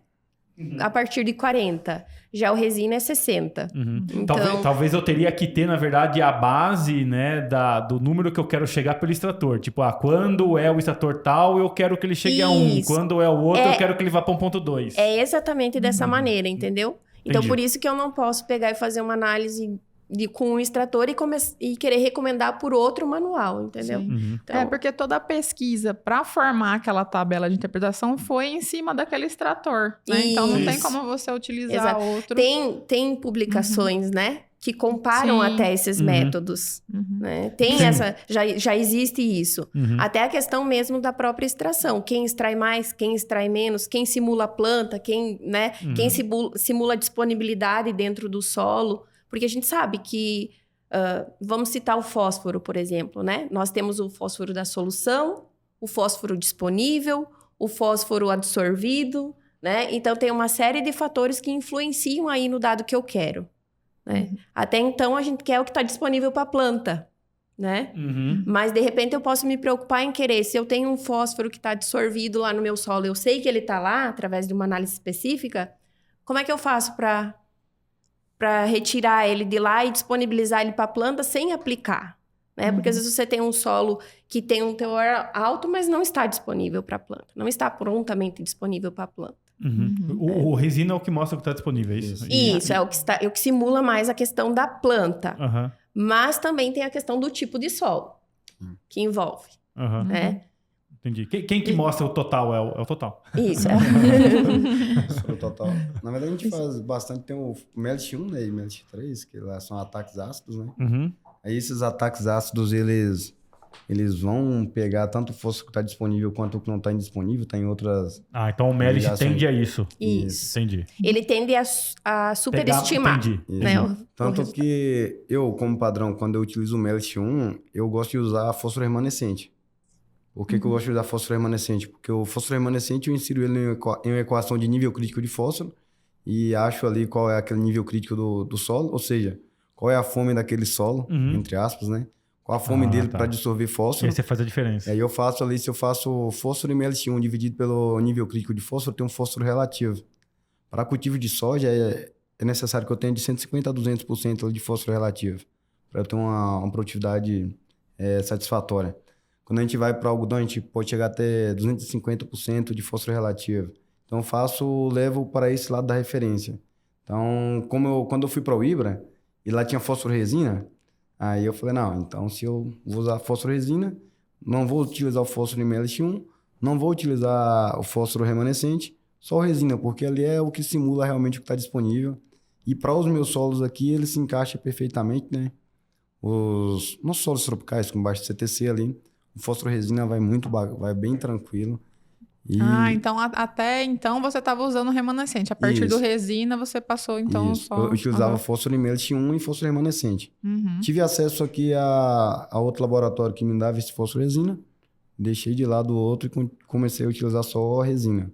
A partir de 40. Já o resina é 60. Então... Talvez eu teria que ter, na verdade, a base, né, do número que eu quero chegar pelo extrator. Tipo, quando é o extrator tal, eu quero que ele chegue a 1. Quando é o outro, eu quero que ele vá para 1.2. É exatamente dessa maneira, entendeu? Então, por isso que eu não posso pegar e fazer uma análise com um extrator e querer recomendar por outro manual, entendeu? Então, porque toda a pesquisa para formar aquela tabela de interpretação foi em cima daquele extrator, né? Então não tem como você utilizar outro. Tem publicações, né? Que comparam até esses métodos. Né? Tem já existe isso. Até a questão mesmo da própria extração. Quem extrai mais, quem extrai menos, quem simula a planta, quem simula a disponibilidade dentro do solo. Porque a gente sabe que, vamos citar o fósforo, por exemplo, né? Nós temos o fósforo da solução, o fósforo disponível, o fósforo absorvido, né? Então, tem uma série de fatores que influenciam aí no dado que eu quero, né? Até então, a gente quer o que está disponível para a planta, né? Mas, de repente, eu posso me preocupar em querer, se eu tenho um fósforo que está absorvido lá no meu solo, eu sei que ele está lá, através de uma análise específica, como é que eu faço para retirar ele de lá e disponibilizar ele para a planta sem aplicar, né? Porque às vezes você tem um solo que tem um teor alto, mas não está disponível para a planta. Não está prontamente disponível para a planta. O resina é o que mostra que está disponível, é isso? Isso, é o que simula mais a questão da planta. Mas também tem a questão do tipo de solo que envolve, né? Entendi. Quem que mostra o total? É o total. Isso, o total. Na verdade, a gente faz bastante. Tem o Melish 1, né, e Melish 3, que lá são ataques ácidos, né? Aí esses ataques ácidos, eles vão pegar tanto o fósforo que está disponível quanto o que não está indisponível. Tem outras... então o Melish tende a isso. Isso. Entendi. Ele tende a superestimar. Entendi. Né, tanto que eu, como padrão, quando eu utilizo o Melish 1, eu gosto de usar fósforo remanescente. Por que eu gosto de usar fósforo remanescente? Porque o fósforo remanescente eu insiro ele em uma equação de nível crítico de fósforo e acho ali qual é aquele nível crítico do solo, ou seja, qual é a fome daquele solo, entre aspas, né? Qual a fome dele para absorver fósforo. E aí você faz a diferença. E aí eu faço ali, se eu faço fósforo MLX1 dividido pelo nível crítico de fósforo, eu tenho um fósforo relativo. Para cultivo de soja, é necessário que eu tenha de 150% a 200% de fósforo relativo, para eu ter uma produtividade satisfatória. Quando a gente vai para algodão, a gente pode chegar até 250% de fósforo relativo. Então, levo para esse lado da referência. Então, quando eu fui para o IBRA, e lá tinha fósforo resina, aí eu falei, não, então se eu vou usar fósforo resina, não vou utilizar o fósforo MLX1, não vou utilizar o fósforo remanescente, só resina, porque ali é o que simula realmente o que está disponível. E para os meus solos aqui, ele se encaixa perfeitamente, né? Os nossos solos tropicais, com baixo CTC ali, o fósforo resina vai bem tranquilo. Então até então você estava usando remanescente. A partir do resina você passou então Isso. só... Eu utilizava fósforo MLX1 e fósforo remanescente. Tive acesso aqui a outro laboratório que me dava esse fósforo resina, deixei de lado o outro e comecei a utilizar só a resina.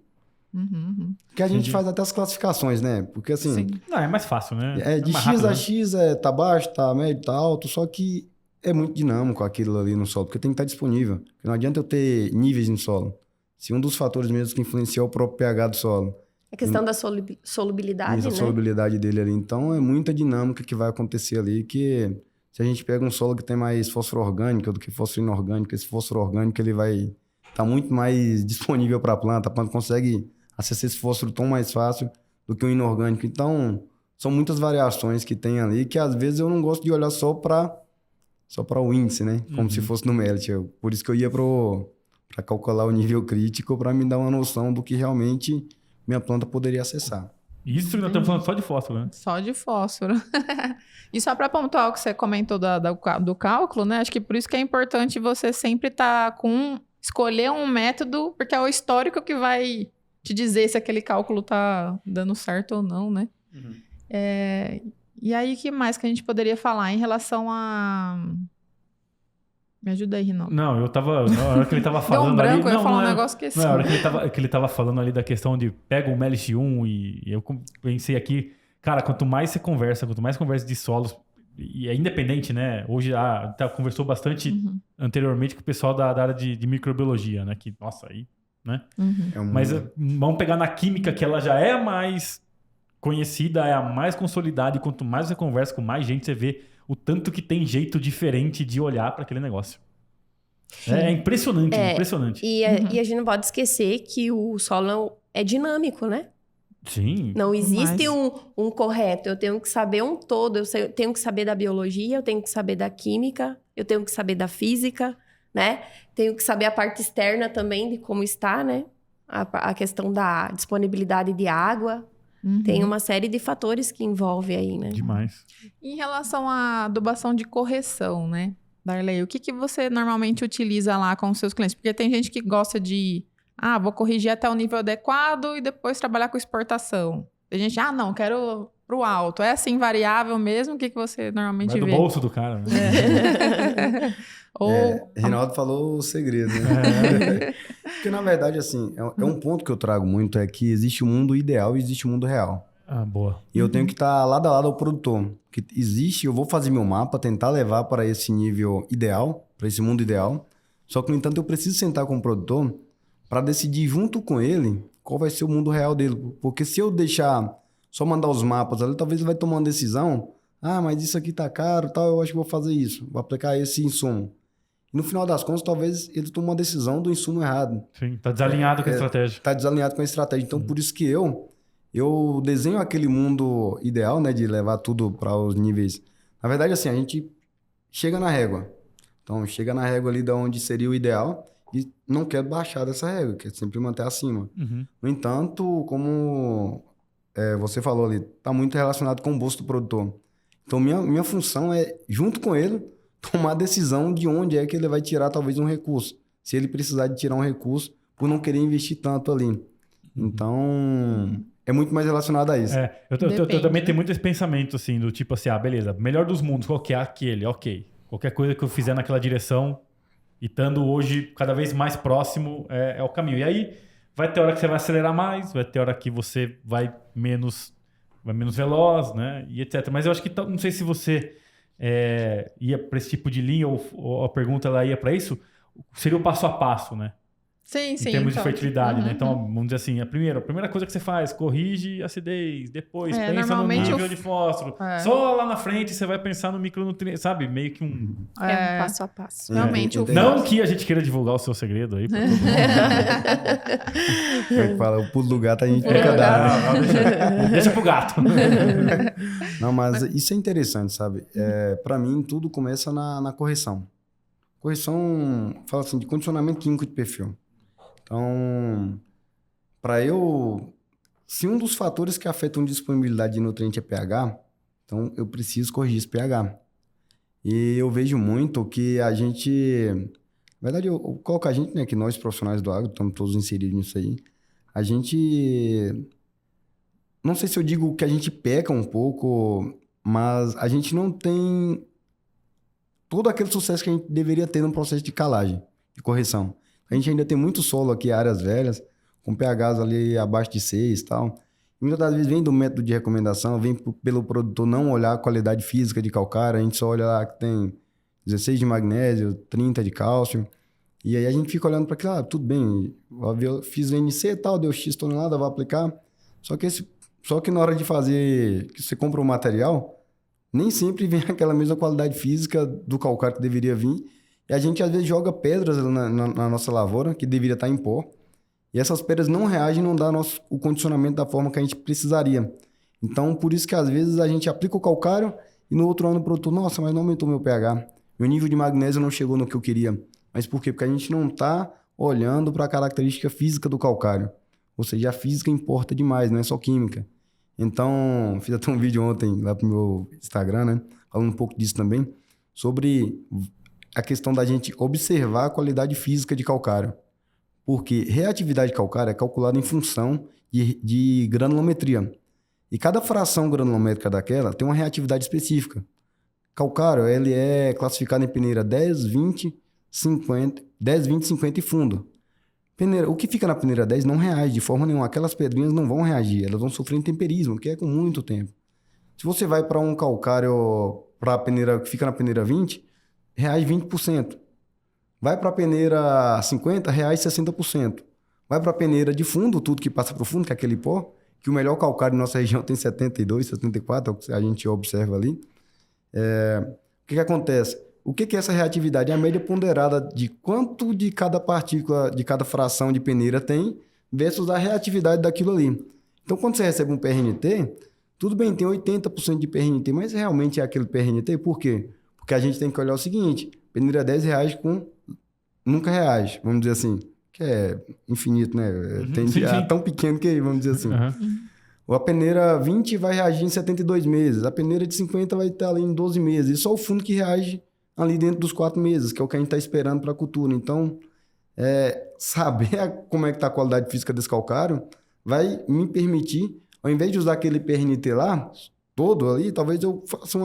Que a gente faz até as classificações, né? Porque assim... Sim. Não, é mais fácil, né? De mais X rápido, a X tá baixo, tá médio, tá alto, só que é muito dinâmico aquilo ali no solo, porque tem que estar disponível. Porque não adianta eu ter níveis no solo. Se um dos fatores mesmo que influencia é o próprio pH do solo. A questão da solubilidade, Isso, né? a solubilidade dele ali. Então, é muita dinâmica que vai acontecer ali, que se a gente pega um solo que tem mais fósforo orgânico do que fósforo inorgânico, esse fósforo orgânico ele vai estar muito mais disponível para a planta consegue acessar esse fósforo tão mais fácil do que o inorgânico. Então, são muitas variações que tem ali, que às vezes eu não gosto de olhar só para o índice, né? Como se fosse no MELT. Por isso que eu ia para calcular o nível crítico, para me dar uma noção do que realmente minha planta poderia acessar. Isso que nós estamos falando só de fósforo, né? Só de fósforo. E só para pontuar o que você comentou do cálculo, né? Acho que por isso que é importante você sempre estar escolher um método, porque é o histórico que vai te dizer se aquele cálculo tá dando certo ou não, né? E aí, o que mais que a gente poderia falar em relação a... Me ajuda aí, Rinaldo. Não, na hora que ele tava falando Deu um branco, ali... eu ia falar um negócio que... Na hora que ele tava falando ali da questão de pega o MLX1 e eu pensei aqui, cara, quanto mais conversa de solos, e é independente, né? Hoje conversou bastante anteriormente com o pessoal da área de microbiologia, né? Que, nossa, aí, né? Mas vamos pegar na química, que ela já é a mais conhecida, é a mais consolidada, e quanto mais você conversa com mais gente, você vê o tanto que tem jeito diferente de olhar para aquele negócio. É impressionante, impressionante. E a gente não pode esquecer que o solo é dinâmico, né? Sim. Não existe um correto. Eu tenho que saber um todo. Eu tenho que saber da biologia, eu tenho que saber da química, eu tenho que saber da física, né? Tenho que saber a parte externa também de como está, né? A questão da disponibilidade de água. Tem uma série de fatores que envolve aí, né? Demais. Em relação à adubação de correção, né, Darley, o que você normalmente utiliza lá com os seus clientes? Porque tem gente que gosta de, vou corrigir até o nível adequado e depois trabalhar com exportação. Tem gente, não, quero pro alto. É assim, variável mesmo? O que você normalmente vê? Vai do bolso do cara, né? Rinaldo falou o segredo, né? Porque, na verdade, assim, é um ponto que eu trago muito, é que existe o mundo ideal e existe o mundo real. Boa. E eu tenho que estar lado a lado ao produtor. Que existe, eu vou fazer meu mapa, tentar levar para esse nível ideal, para esse mundo ideal. Só que, no entanto, eu preciso sentar com o produtor para decidir junto com ele qual vai ser o mundo real dele. Porque se eu deixar só mandar os mapas ali, talvez ele vai tomar uma decisão. Mas isso aqui tá caro, tal, eu acho que vou fazer isso. Vou aplicar esse insumo. No final das contas, talvez ele tome uma decisão do insumo errado. Sim, tá desalinhado com a estratégia. Tá desalinhado com a estratégia. Então, por isso que eu desenho aquele mundo ideal, né? De levar tudo para os níveis... Na verdade, assim, a gente chega na régua. Então, chega na régua ali de onde seria o ideal e não quer baixar dessa régua, quer sempre manter acima. No entanto, como você falou ali, tá muito relacionado com o bolso do produtor. Então, minha função é, junto com ele, tomar a decisão de onde é que ele vai tirar talvez um recurso. Se ele precisar de tirar um recurso por não querer investir tanto ali. Então, é muito mais relacionado a isso. Eu também tenho muito esse pensamento, assim, do tipo assim, beleza, melhor dos mundos, qual que é aquele? Ok. Qualquer coisa que eu fizer naquela direção e estando hoje cada vez mais próximo é o caminho. E aí, vai ter hora que você vai acelerar mais, vai ter hora que você vai menos veloz, né? E etc. Mas eu acho que, não sei se você... ia para esse tipo de linha ou a pergunta ela ia para isso, seria o passo a passo, né? Sim, em sim. termos de então. fertilidade, né? Uhum. Então, vamos dizer assim, a primeira coisa que você faz, corrige a acidez, depois pensa no normalmente nível de fósforo. É. Só lá na frente você vai pensar no micronutriente, sabe? Meio que um... É um passo a passo. Realmente, o Não que a gente queira divulgar o seu segredo aí. Pra todo mundo. Como é que fala? O pulo do gato a gente pulo nunca do dá, né? Deixa pro gato. Não, mas isso é interessante, sabe? Para mim, tudo começa na correção. Correção, fala assim, de condicionamento químico de perfil. Então, se um dos fatores que afetam a disponibilidade de nutriente é pH, então eu preciso corrigir esse pH. E eu vejo muito que a gente... Na verdade, eu coloco a gente, né, que nós profissionais do agro, estamos todos inseridos nisso aí, a gente... Não sei se eu digo que a gente peca um pouco, mas a gente não tem todo aquele sucesso que a gente deveria ter no processo de calagem, de correção. A gente ainda tem muito solo aqui, áreas velhas, com pHs ali abaixo de 6 e tal. E muitas das vezes vem do método de recomendação, vem pelo produtor não olhar a qualidade física de calcário, a gente só olha lá que tem 16 de magnésio, 30 de cálcio. E aí a gente fica olhando para aquilo, tudo bem, eu fiz NC e tal, deu X tonelada, vou aplicar. Só que na hora de fazer, que você compra o material, nem sempre vem aquela mesma qualidade física do calcário que deveria vir. E a gente, às vezes, joga pedras na nossa lavoura, que deveria estar em pó. E essas pedras não reagem, não dão o condicionamento da forma que a gente precisaria. Então, por isso que, às vezes, a gente aplica o calcário e no outro ano o produtor, nossa, mas não aumentou meu pH. Meu nível de magnésio não chegou no que eu queria. Mas por quê? Porque a gente não está olhando para a característica física do calcário. Ou seja, a física importa demais, não é só química. Então, fiz até um vídeo ontem lá pro meu Instagram, né? Falando um pouco disso também, sobre a questão da gente observar a qualidade física de calcário. Porque reatividade calcária é calculada em função de granulometria. E cada fração granulométrica daquela tem uma reatividade específica. Calcário, ele é classificado em peneira 10, 20, 50, 10, 20, 50 e fundo. O que fica na peneira 10 não reage de forma nenhuma. Aquelas pedrinhas não vão reagir, elas vão sofrer intemperismo, que é com muito tempo. Se você vai para um calcário, para a peneira que fica na peneira 20, reage 20%. Vai para a peneira 50, reage 60%. Vai para a peneira de fundo, tudo que passa para o fundo, que é aquele pó, que o melhor calcário na nossa região tem 72, 74, é o que a gente observa ali. O que acontece? O que é essa reatividade? É a média ponderada de quanto de cada partícula, de cada fração de peneira tem, versus a reatividade daquilo ali. Então, quando você recebe um PRNT, tudo bem, tem 80% de PRNT, mas realmente é aquele PRNT? Por quê? Porque a gente tem que olhar o seguinte, peneira 10 reage com... Nunca reage, vamos dizer assim, que é infinito, né? É tão pequeno que, vamos dizer assim. A peneira 20 vai reagir em 72 meses, a peneira de 50 vai estar ali em 12 meses, e só o fundo que reage ali dentro dos 4 meses, que é o que a gente está esperando para a cultura. Então, saber como é que está a qualidade física desse calcário vai me permitir, ao invés de usar aquele PRNT lá, todo ali, talvez eu faça um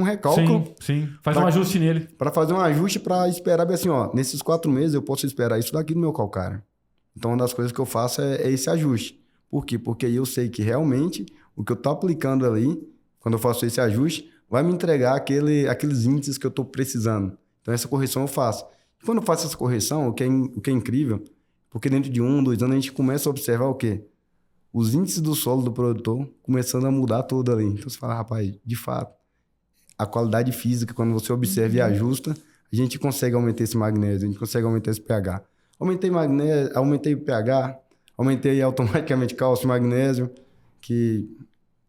recálculo. Sim. Faz um ajuste nele. Para fazer um ajuste para esperar, assim, nesses 4 meses eu posso esperar isso daqui no meu calcário. Então, uma das coisas que eu faço é esse ajuste. Por quê? Porque aí eu sei que realmente o que eu estou aplicando ali, quando eu faço esse ajuste, vai me entregar aqueles índices que eu estou precisando. Então, essa correção eu faço. E quando eu faço essa correção, o que é incrível, porque dentro de 1, 2 anos a gente começa a observar o quê? Os índices do solo do produtor começando a mudar todo ali. Então, você fala, rapaz, de fato, a qualidade física, quando você observa e ajusta, a gente consegue aumentar esse magnésio, a gente consegue aumentar esse pH. Aumentei magnésio, aumentei o pH, aumentei automaticamente cálcio e magnésio, que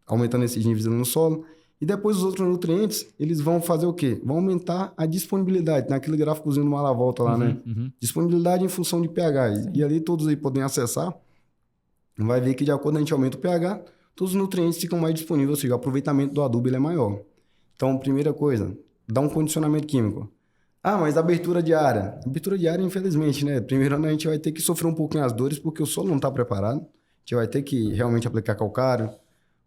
aumentando esses níveis no solo. E depois os outros nutrientes, eles vão fazer o quê? Vão aumentar a disponibilidade. Naquele gráficozinho do Malavolta lá, né? Disponibilidade em função de pH. E ali todos aí podem acessar. Vai ver que de acordo com a gente aumenta o pH, todos os nutrientes ficam mais disponíveis, ou seja, o aproveitamento do adubo ele é maior. Então, primeira coisa, dá um condicionamento químico. Mas abertura de área. Abertura de área, infelizmente, né? Primeiro ano a gente vai ter que sofrer um pouquinho as dores, porque o solo não está preparado. A gente vai ter que realmente aplicar calcário.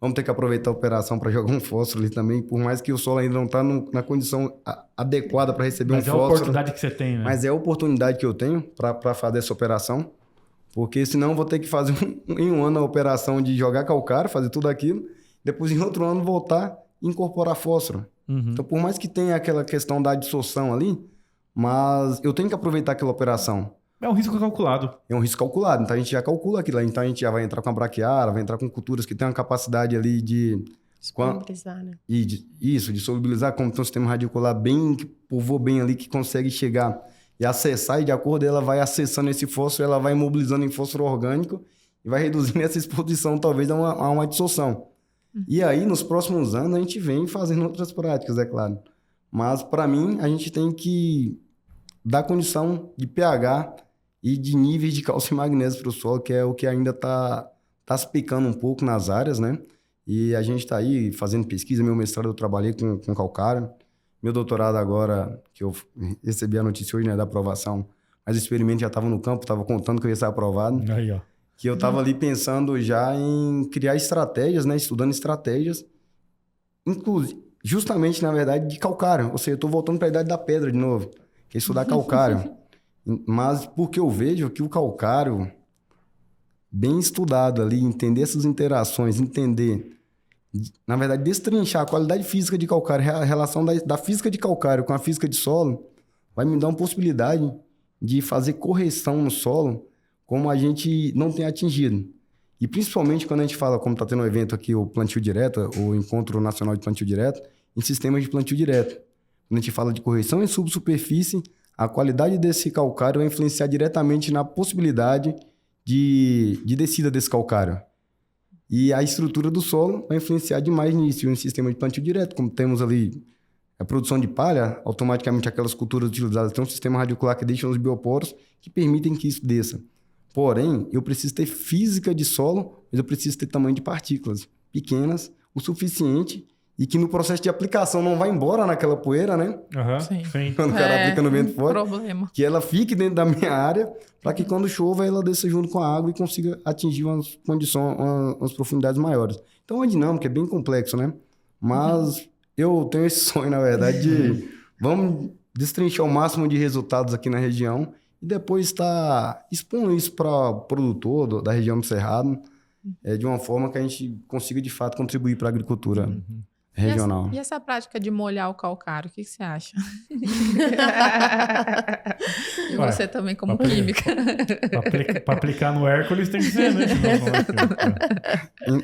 Vamos ter que aproveitar a operação para jogar um fósforo ali também, por mais que o solo ainda não está na condição adequada para receber um fósforo. Mas é a oportunidade que você tem, né? Mas é a oportunidade que eu tenho para fazer essa operação, porque senão eu vou ter que fazer em um ano a operação de jogar calcário, fazer tudo aquilo, depois em outro ano voltar e incorporar fósforo. Então, por mais que tenha aquela questão da adsorção ali, mas eu tenho que aproveitar aquela operação. É um risco calculado. É um risco calculado, então a gente já calcula aquilo lá. Então a gente já vai entrar com a braquiária, vai entrar com culturas que tem uma capacidade ali de... Solubilizar, né? Isso, de solubilizar, como tem um sistema radicular bem, que povoa bem ali, que consegue chegar e acessar, e de acordo ela vai acessando esse fósforo, ela vai imobilizando em fósforo orgânico e vai reduzindo essa exposição, talvez, a uma dissolução. E aí, nos próximos anos, a gente vem fazendo outras práticas, é claro. Mas, para mim, a gente tem que dar condição de pH e de níveis de cálcio e magnésio para o solo, que é o que ainda está se picando um pouco nas áreas, né? E a gente está aí fazendo pesquisa. Meu mestrado eu trabalhei com calcário. Meu doutorado agora, que eu recebi a notícia hoje, né, da aprovação, mas o experimento já estava no campo, estava contando que eu ia ser aprovado. Aí, ó. Que eu estava ali pensando já em criar estratégias, né, estudando estratégias, inclusive, justamente, na verdade, de calcário. Ou seja, eu estou voltando para a idade da pedra de novo, que é estudar calcário. Mas porque eu vejo que o calcário, bem estudado ali, entender essas interações, entender... Na verdade, destrinchar a qualidade física de calcário, a relação da física de calcário com a física de solo, vai me dar uma possibilidade de fazer correção no solo como a gente não tem atingido. E principalmente quando a gente fala, como está tendo um evento aqui, o plantio direto, o Encontro Nacional de Plantio Direto, em sistemas de plantio direto. Quando a gente fala de correção em subsuperfície, a qualidade desse calcário vai influenciar diretamente na possibilidade de descida desse calcário. E a estrutura do solo vai influenciar demais nisso. E um sistema de plantio direto, como temos ali a produção de palha, automaticamente aquelas culturas utilizadas têm um sistema radicular que deixa os bioporos que permitem que isso desça. Porém, eu preciso ter física de solo, mas eu preciso ter tamanho de partículas pequenas, o suficiente, e que no processo de aplicação não vai embora naquela poeira, né? Sim. Quando o cara aplica no vento forte. Problema. Que ela fique dentro da minha área, para que quando chova ela desça junto com a água e consiga atingir umas condições, umas profundidades maiores. Então a dinâmica é bem complexo, né? Mas eu tenho esse sonho, na verdade, de vamos destrinchar o máximo de resultados aqui na região e depois estar expondo isso para o produtor da região do Cerrado, de uma forma que a gente consiga, de fato, contribuir para a agricultura regional. E essa prática de molhar o calcário, o que você acha? E você também como química. Para aplicar no Hércules tem que ser, né?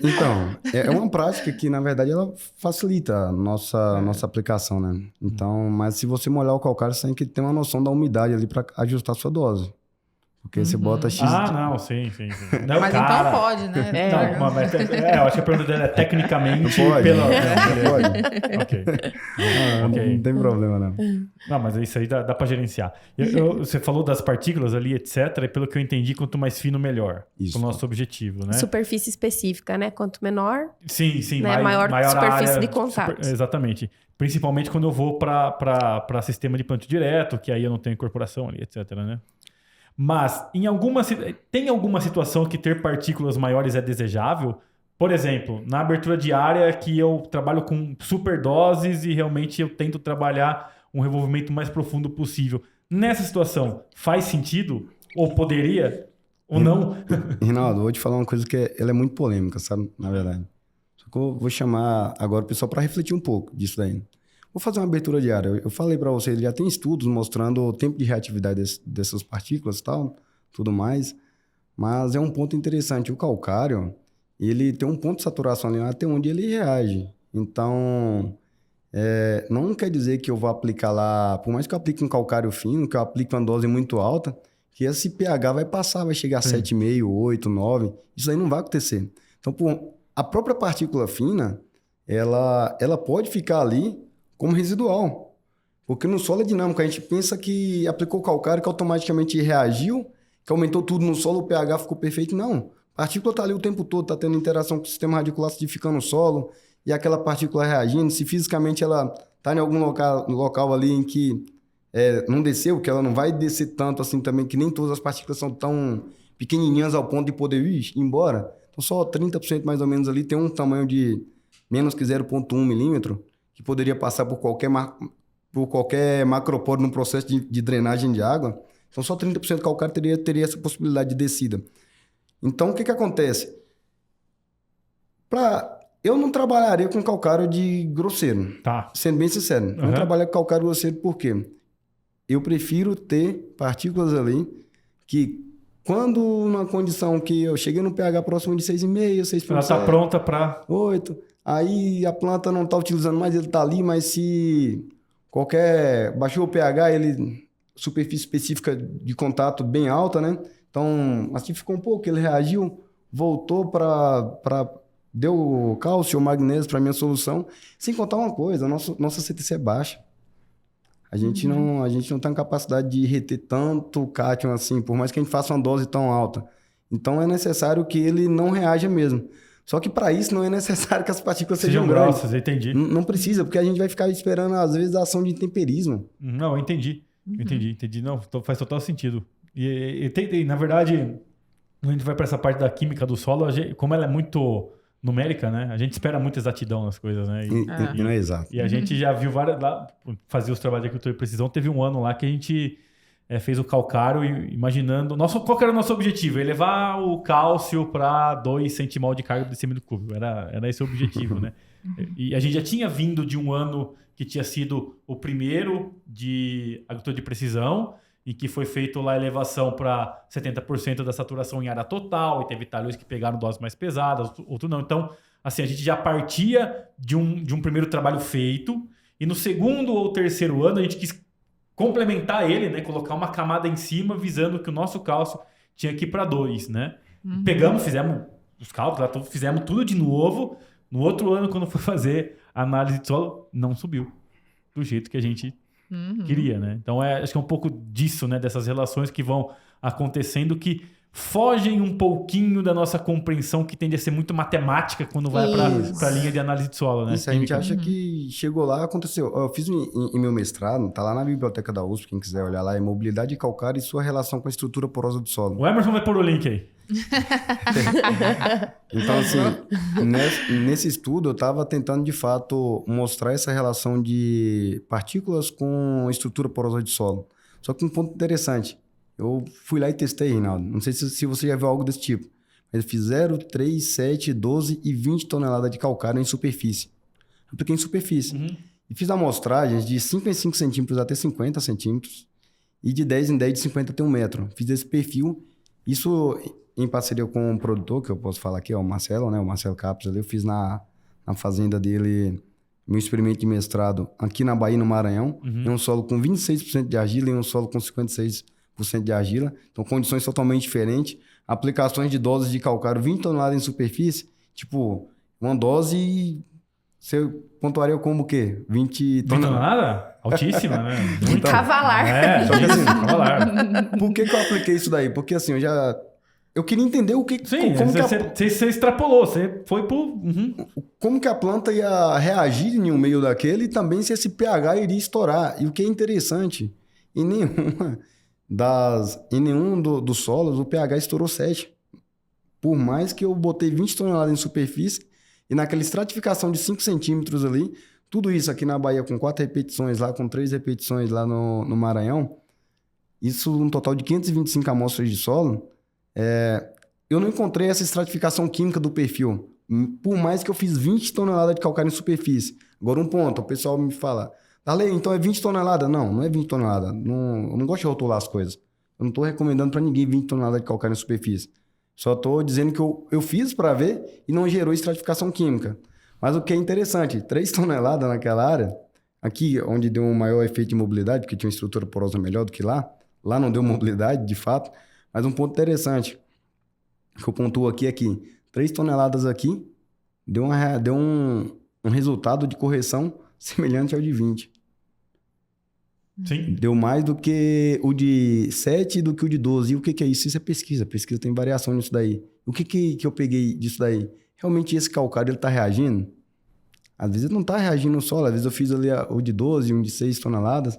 Então, é uma prática que, na verdade, ela facilita a nossa aplicação, né? Então, mas se você molhar o calcário, você tem que ter uma noção da umidade ali para ajustar a sua dose. Porque você bota X... não, sim. Não, mas cara, então pode, né? Não, mas, eu acho que a pergunta dela é tecnicamente... Não pode. Não pode. Ok. Não tem problema, não. Não, mas isso aí dá para gerenciar. Você falou das partículas ali, etc. E pelo que eu entendi, quanto mais fino, melhor. Isso. O nosso objetivo, né? Superfície específica, né? Quanto menor, Sim. né? maior superfície área, de contato. Exatamente. Principalmente quando eu vou para sistema de plantio direto, que aí eu não tenho incorporação ali, etc, né? Mas tem alguma situação que ter partículas maiores é desejável? Por exemplo, na abertura de área que eu trabalho com superdoses e realmente eu tento trabalhar um revolvimento mais profundo possível. Nessa situação, faz sentido? Ou poderia? Ou não? Rinaldo, eu vou te falar uma coisa que ela é muito polêmica, sabe? Na verdade. Só que eu vou chamar agora o pessoal para refletir um pouco disso daí. Vou fazer uma abertura de área. Eu falei para você, ele já tem estudos mostrando o tempo de reatividade dessas partículas e tal, tudo mais. Mas é um ponto interessante. O calcário, ele tem um ponto de saturação ali até onde ele reage. Então, não quer dizer que eu vou aplicar lá, por mais que eu aplique um calcário fino, que eu aplique uma dose muito alta, que esse pH vai passar, vai chegar a 7,5, 8, 9. Isso aí não vai acontecer. Então, a própria partícula fina, ela pode ficar ali como residual. Porque no solo é dinâmico. A gente pensa que aplicou calcário, que automaticamente reagiu, que aumentou tudo no solo, o pH ficou perfeito. Não. A partícula está ali o tempo todo, está tendo interação com o sistema radicular acidificando no solo, e aquela partícula reagindo. Se fisicamente ela está em algum local ali em que não desceu, que ela não vai descer tanto assim também, que nem todas as partículas são tão pequenininhas ao ponto de poder ir embora. Então só 30% mais ou menos ali tem um tamanho de menos que 0,1 milímetro, que poderia passar por qualquer macroporo no processo de drenagem de água. Então, só 30% de calcário teria essa possibilidade de descida. Então, o que acontece? Eu não trabalharia com calcário de grosseiro. Tá. Sendo bem sincero. Não trabalharia com calcário grosseiro por quê? Eu prefiro ter partículas ali Que quando numa condição que eu cheguei no pH próximo de 6,5, 6,7... Ela está pronta para... 8. Aí a planta não está utilizando mais, ele está ali, mas se baixou o pH, superfície específica de contato bem alta, né? Então, assim ficou um pouco, ele reagiu, voltou deu cálcio ou magnésio para minha solução. Sem contar uma coisa, nossa CTC é baixa. A gente não tem capacidade de reter tanto cátion assim, por mais que a gente faça uma dose tão alta. Então, é necessário que ele não reaja mesmo. Só que para isso não é necessário que as partículas sejam grossas, eu entendi. Não precisa, porque a gente vai ficar esperando, às vezes, a ação de intemperismo. Não, eu entendi. Entendi. Não, faz total sentido. E na verdade, quando a gente vai para essa parte da química do solo, como ela é muito numérica, né? A gente espera muita exatidão nas coisas, né? E não é exato. E a gente já viu várias... Lá, fazia os trabalhos de agricultura de precisão, teve um ano lá que a gente fez o calcário imaginando... Qual que era o nosso objetivo? Elevar o cálcio para 2 centimol de carga por decímetro cúbico. Era esse o objetivo, né? E a gente já tinha vindo de um ano que tinha sido o primeiro de agricultura de precisão, em que foi feito lá a elevação para 70% da saturação em área total, e teve talhões que pegaram doses mais pesadas, outro não. Então, assim, a gente já partia de um primeiro trabalho feito, e no segundo ou terceiro ano a gente quis complementar ele, né? Colocar uma camada em cima, visando que o nosso cálcio tinha que ir para 2, né? Pegamos, fizemos os cálculos, fizemos tudo de novo. No outro ano, quando foi fazer a análise de solo, não subiu do jeito que a gente queria, né? Então, acho que é um pouco disso, né? Dessas relações que vão acontecendo que fogem um pouquinho da nossa compreensão, que tende a ser muito matemática quando vai para a linha de análise de solo, né? Isso, a gente acha que chegou lá, aconteceu. Eu fiz em meu mestrado, tá lá na biblioteca da USP, quem quiser olhar lá, é mobilidade calcária e sua relação com a estrutura porosa do solo. O Emerson vai pôr o link aí. Então, assim, nesse estudo eu estava tentando, de fato, mostrar essa relação de partículas com estrutura porosa de solo. Só que um ponto interessante, eu fui lá e testei, Reinaldo. Não sei se você já viu algo desse tipo. Mas eu fiz 0, 3, 7, 12 e 20 toneladas de calcário em superfície. Apliquei em superfície. E fiz amostragens de 5 em 5 centímetros até 50 centímetros e de 10 em 10 de 50 até 1 metro. Fiz esse perfil. Isso em parceria com um produtor, que eu posso falar aqui, é o Marcelo, né? O Marcelo Capes ali. Eu fiz na fazenda dele meu experimento de mestrado aqui na Bahia, no Maranhão. Em um solo com 26% de argila e um solo com 56% de argila. Então, condições totalmente diferentes. Aplicações de doses de calcário 20 toneladas em superfície. Tipo, uma dose... Você pontuaria como o quê? 20 toneladas? Altíssima, né? Então, cavalar. Só que assim, cavalar. Por que eu apliquei isso daí? Porque assim, eu queria entender o que... Sim, você extrapolou, você foi pro... Como que a planta ia reagir em um meio daquele e também se esse pH iria estourar. E o que é interessante, em nenhum dos solos o pH estourou 7. Por mais que eu botei 20 toneladas em superfície e naquela estratificação de 5 centímetros ali, tudo isso aqui na Bahia com 4 repetições lá, com 3 repetições lá no Maranhão, isso um total de 525 amostras de solo, eu não encontrei essa estratificação química do perfil, por mais que eu fiz 20 toneladas de calcário em superfície. Agora um ponto, o pessoal me fala, Darley, então é 20 toneladas? Não é 20 toneladas. Não, eu não gosto de rotular as coisas. Eu não estou recomendando para ninguém 20 toneladas de calcário em superfície. Só estou dizendo que eu fiz para ver e não gerou estratificação química. Mas o que é interessante, 3 toneladas naquela área, aqui onde deu um maior efeito de mobilidade, porque tinha uma estrutura porosa melhor do que lá não deu mobilidade, de fato, mas um ponto interessante que eu pontuo aqui é que 3 toneladas aqui deu um resultado de correção semelhante ao de 20. Sim. Deu mais do que o de 7 do que o de 12. E o que é isso? Isso é pesquisa. A pesquisa tem variação nisso daí. O que eu peguei disso daí? Realmente esse calcário ele está reagindo? Às vezes ele não está reagindo no solo. Às vezes eu fiz ali o de 12, um de 6 toneladas.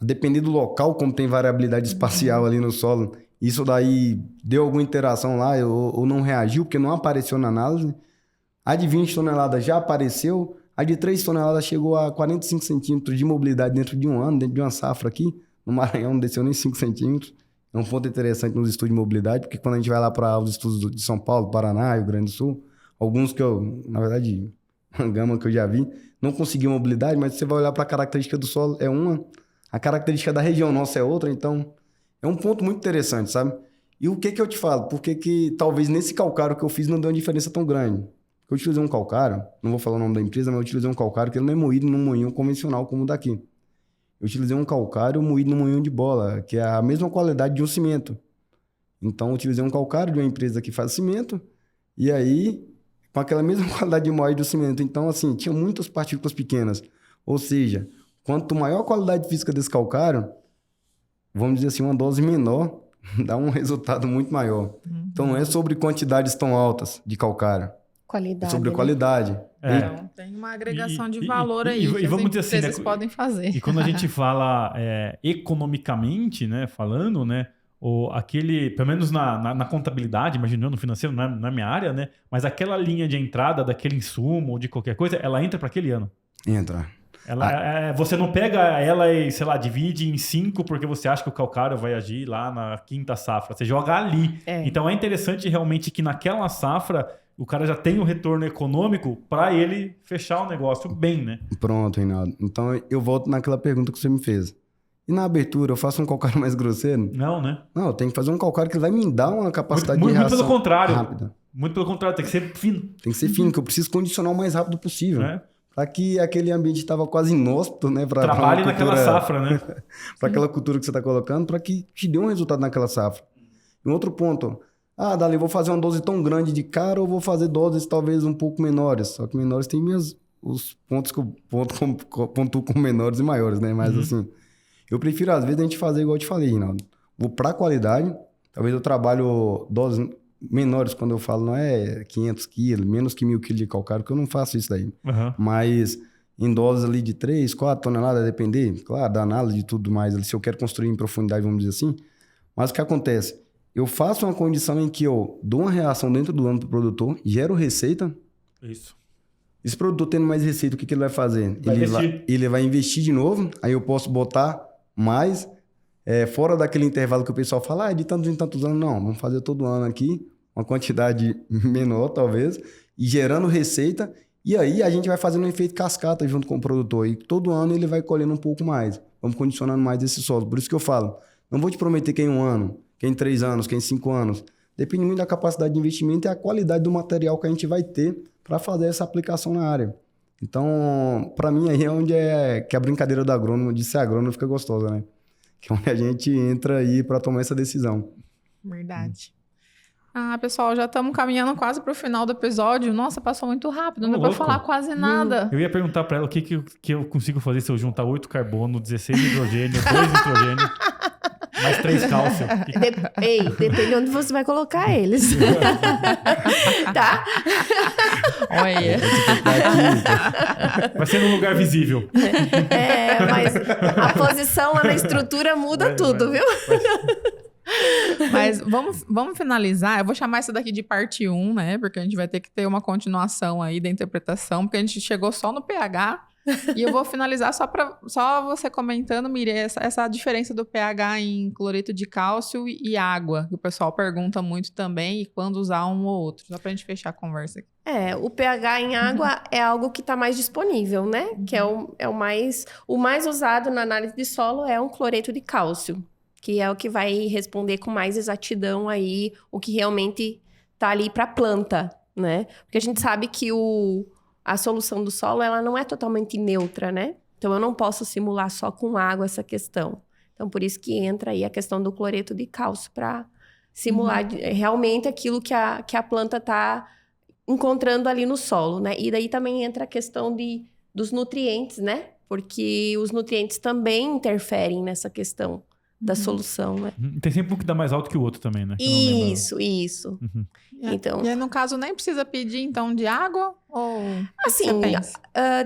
Depender do local, como tem variabilidade espacial ali no solo, isso daí deu alguma interação lá ou não reagiu, porque não apareceu na análise. A de 20 toneladas já apareceu. A de 3 toneladas chegou a 45 centímetros de mobilidade dentro de um ano, dentro de uma safra aqui. No Maranhão não desceu nem 5 centímetros. É um ponto interessante nos estudos de mobilidade, porque quando a gente vai lá para os estudos de São Paulo, Paraná, Rio Grande do Sul, alguns que na verdade, uma gama que eu já vi, não conseguiam mobilidade, mas você vai olhar para a característica do solo, é uma. A característica da região nossa é outra, então É um ponto muito interessante, sabe? E o que eu te falo? Por que talvez nesse calcário que eu fiz não deu uma diferença tão grande? Eu utilizei um calcário, não vou falar o nome da empresa, mas eu utilizei um calcário que ele não é moído num moinho convencional como o daqui. Eu utilizei um calcário moído num moinho de bola, que é a mesma qualidade de um cimento. Então, eu utilizei um calcário de uma empresa que faz cimento, e aí, com aquela mesma qualidade de moagem do cimento. Então, assim, tinha muitas partículas pequenas. Ou seja, quanto maior a qualidade física desse calcário, vamos dizer assim, uma dose menor, dá um resultado muito maior. Então, não é sobre quantidades tão altas de calcário. Qualidade. É sobre né? qualidade. Então, tem uma agregação de valor aí e que vamos as dizer assim, empresas né, podem fazer. E quando a gente fala economicamente, né, falando, né, aquele, pelo menos na contabilidade, imaginando no financeiro, não é minha área, né, mas aquela linha de entrada daquele insumo ou de qualquer coisa, ela entra para aquele ano. Entra. Você não pega ela e, sei lá, divide em 5 porque você acha que o calcário vai agir lá na quinta safra. Você joga ali. Então é interessante realmente que naquela safra o cara já tem um retorno econômico para ele fechar o negócio bem, né? Pronto, Reinaldo. Então eu volto naquela pergunta que você me fez. E na abertura, eu faço um calcário mais grosseiro? Não, né? Não, eu tenho que fazer um calcário que vai me dar uma capacidade de muito reação pelo contrário. rápida. Muito pelo contrário, tem que ser fino. Tem que ser fino, que eu preciso condicionar o mais rápido possível. Para que aquele ambiente estava quase inóspito, né? Trabalhe naquela safra, né? Para aquela cultura que você está colocando, para que te dê um resultado naquela safra. E um outro ponto. Dali, vou fazer uma dose tão grande de cara ou vou fazer doses talvez um pouco menores. Só que menores tem os pontos que eu pontuo com menores e maiores, né? Mas assim, eu prefiro às vezes a gente fazer igual eu te falei, Reinaldo. Vou para qualidade, talvez eu trabalho doses menores quando eu falo, não é 500 quilos, menos que 1.000 quilos de calcário, que eu não faço isso daí. Mas em doses ali de 3, 4 toneladas, a depender, claro, da análise de tudo mais, se eu quero construir em profundidade, vamos dizer assim. Mas o que acontece? Eu faço uma condição em que eu dou uma reação dentro do ano para o produtor, gero receita. Isso. Esse produtor tendo mais receita, o que ele vai fazer? Ele vai investir de novo, aí eu posso botar mais, fora daquele intervalo que o pessoal fala, de tantos em tantos anos. Não, vamos fazer todo ano aqui, uma quantidade menor talvez, e gerando receita, e aí a gente vai fazendo um efeito cascata junto com o produtor, e todo ano ele vai colhendo um pouco mais, vamos condicionando mais esse solo. Por isso que eu falo, não vou te prometer que em 1 ano, que em 3 anos, que em 5 anos. Depende muito da capacidade de investimento e a qualidade do material que a gente vai ter para fazer essa aplicação na área. Então, para mim, aí é onde que a brincadeira do agrônomo, de ser agrônomo, fica gostosa, né? Que é onde a gente entra aí para tomar essa decisão. Verdade. Pessoal, já estamos caminhando quase para o final do episódio. Nossa, passou muito rápido, não deu para falar quase nada. Eu ia perguntar para ela o que eu consigo fazer se eu juntar 8 carbono, 16 hidrogênio, 2 nitrogênio, mais 3 cálcio. Depende de onde você vai colocar eles. Tá? Olha. Vai ser num lugar visível. Mas a posição lá na estrutura muda tudo, viu? Mas vamos finalizar. Eu vou chamar isso daqui de parte 1, né? Porque a gente vai ter que ter uma continuação aí da interpretação, porque a gente chegou só no pH. E eu vou finalizar só você comentando, Miri, essa diferença do pH em cloreto de cálcio e água, que o pessoal pergunta muito também, e quando usar um ou outro, só pra gente fechar a conversa aqui. O pH em água é algo que está mais disponível, né? Que é o mais usado na análise de solo é um cloreto de cálcio, que é o que vai responder com mais exatidão aí o que realmente tá ali para a planta, né? Porque a gente sabe que a solução do solo, ela não é totalmente neutra, né? Então, eu não posso simular só com água essa questão. Então, por isso que entra aí a questão do cloreto de cálcio para simular realmente aquilo que a planta está encontrando ali no solo, né? E daí também entra a questão dos nutrientes, né? Porque os nutrientes também interferem nessa questão da solução, né? Tem sempre um que dá mais alto que o outro também, né? Isso. Então, e aí, no caso, nem precisa pedir, então, de água? Ou assim,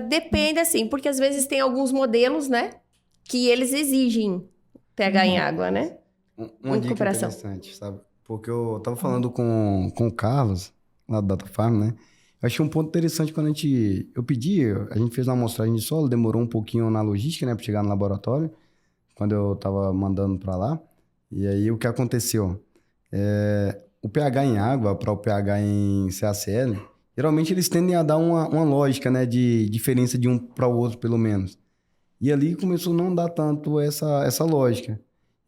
depende, assim, porque às vezes tem alguns modelos, né? Que eles exigem pH em água, né? Uma dica interessante, sabe? Porque eu tava falando com o Carlos, lá do Data Farm, né? Eu achei um ponto interessante quando a gente fez uma amostragem de solo, demorou um pouquinho na logística, né? Pra chegar no laboratório, quando eu tava mandando para lá. E aí, o que aconteceu? O pH em água para o pH em CaCl, geralmente eles tendem a dar uma lógica, né? De diferença de um para o outro, pelo menos. E ali começou a não dar tanto essa lógica.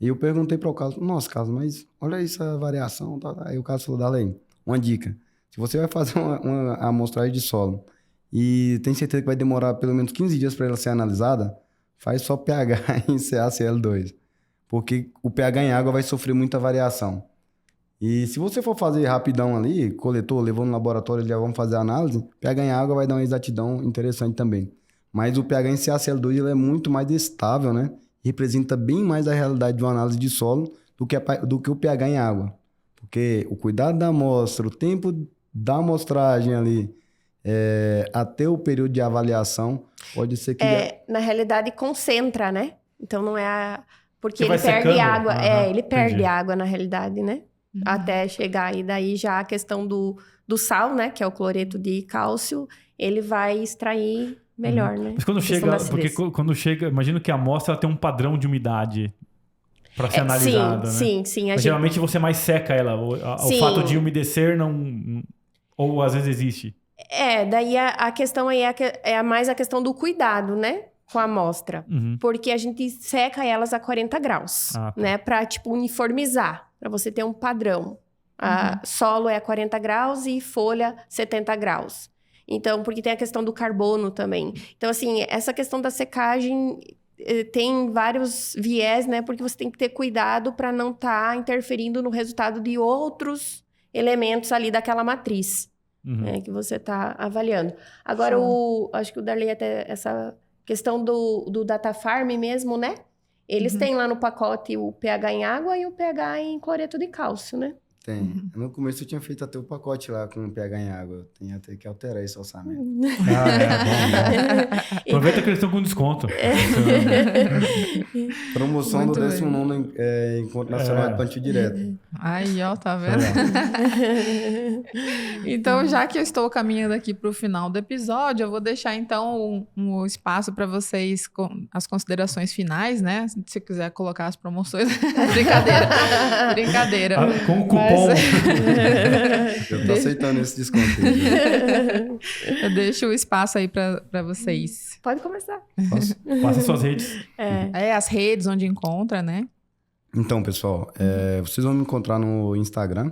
E eu perguntei para o Carlos, nossa, Carlos, mas olha essa variação. Tá. Aí o Carlos falou, Darley, uma dica. Se você vai fazer uma amostragem de solo e tem certeza que vai demorar pelo menos 15 dias para ela ser analisada, faz só pH em CaCl2. Porque o pH em água vai sofrer muita variação. E se você for fazer rapidão ali, coletor, levou no laboratório, já vamos fazer a análise, pH em água vai dar uma exatidão interessante também. Mas o pH em CaCl2 ele é muito mais estável, né? Representa bem mais a realidade de uma análise de solo do que o pH em água. Porque o cuidado da amostra, o tempo da amostragem ali, até o período de avaliação, pode ser que... Na realidade, concentra, né? Então, não é... Porque Você ele vai perde secando? água. Ele perde Entendi. água, na realidade, né? Até chegar. E daí, já a questão do sal, né? Que é o cloreto de cálcio, ele vai extrair melhor, né? Mas quando A questão chega, da porque acidez. quando chega, imagino que a amostra ela tem um padrão de umidade para ser analisada, né? Sim. Mas geralmente você mais seca ela. O Sim. fato de umedecer não... Ou às vezes existe. Daí a questão aí é mais a questão do cuidado, né? Com a amostra. Porque a gente seca elas a 40 graus, Ah, tá. né? Pra, tipo, uniformizar. Pra você ter um padrão. Solo é a 40 graus e folha 70 graus. Então, porque tem a questão do carbono também. Então, assim, essa questão da secagem tem vários viés, né? Porque você tem que ter cuidado para não estar interferindo no resultado de outros elementos ali daquela matriz, né? Que você está avaliando. Agora, acho que o Darley até essa questão do Data Farm mesmo, né? Eles têm lá no pacote o pH em água e o pH em cloreto de cálcio, né? Tem. No começo eu tinha feito até o pacote lá com pH em água. Eu tenho até que alterar esse orçamento. Bom. Aproveita que eles estão com desconto. Promoção Muito do bem. 19º Encontro Nacional de Plantio Direto. Aí, ó, tá vendo? Então, já que eu estou caminhando aqui para o final do episódio, eu vou deixar, então, um espaço para vocês, as considerações finais, né? Se você quiser colocar as promoções. Brincadeira. Com o cupom. Eu tô aceitando esse desconto aí. Eu deixo o espaço aí para vocês. Pode começar. Passa suas redes. As redes onde encontra, né? Então, pessoal, vocês vão me encontrar no Instagram.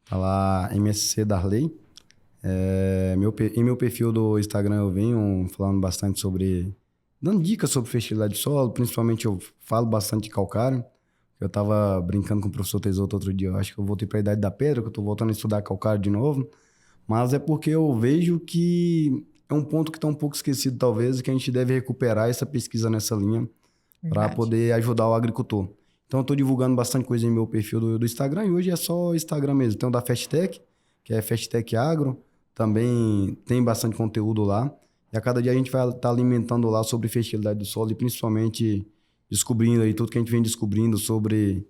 Tá lá, MSC Darley. Em meu perfil do Instagram eu venho falando bastante dando dicas sobre fertilidade de solo. Principalmente eu falo bastante de calcário. Eu tava brincando com o professor Tesoto outro dia. Eu acho que eu voltei para a idade da pedra, que eu tô voltando a estudar calcário de novo. Mas é porque eu vejo que é um ponto que está um pouco esquecido, talvez, e que a gente deve recuperar essa pesquisa nessa linha para poder ajudar o agricultor. Então, eu estou divulgando bastante coisa em meu perfil do Instagram, e hoje é só Instagram mesmo. Tem o da Fastech, que é Fastech Agro, também tem bastante conteúdo lá. E a cada dia a gente vai estar alimentando lá sobre fertilidade do solo e principalmente descobrindo aí tudo que a gente vem descobrindo sobre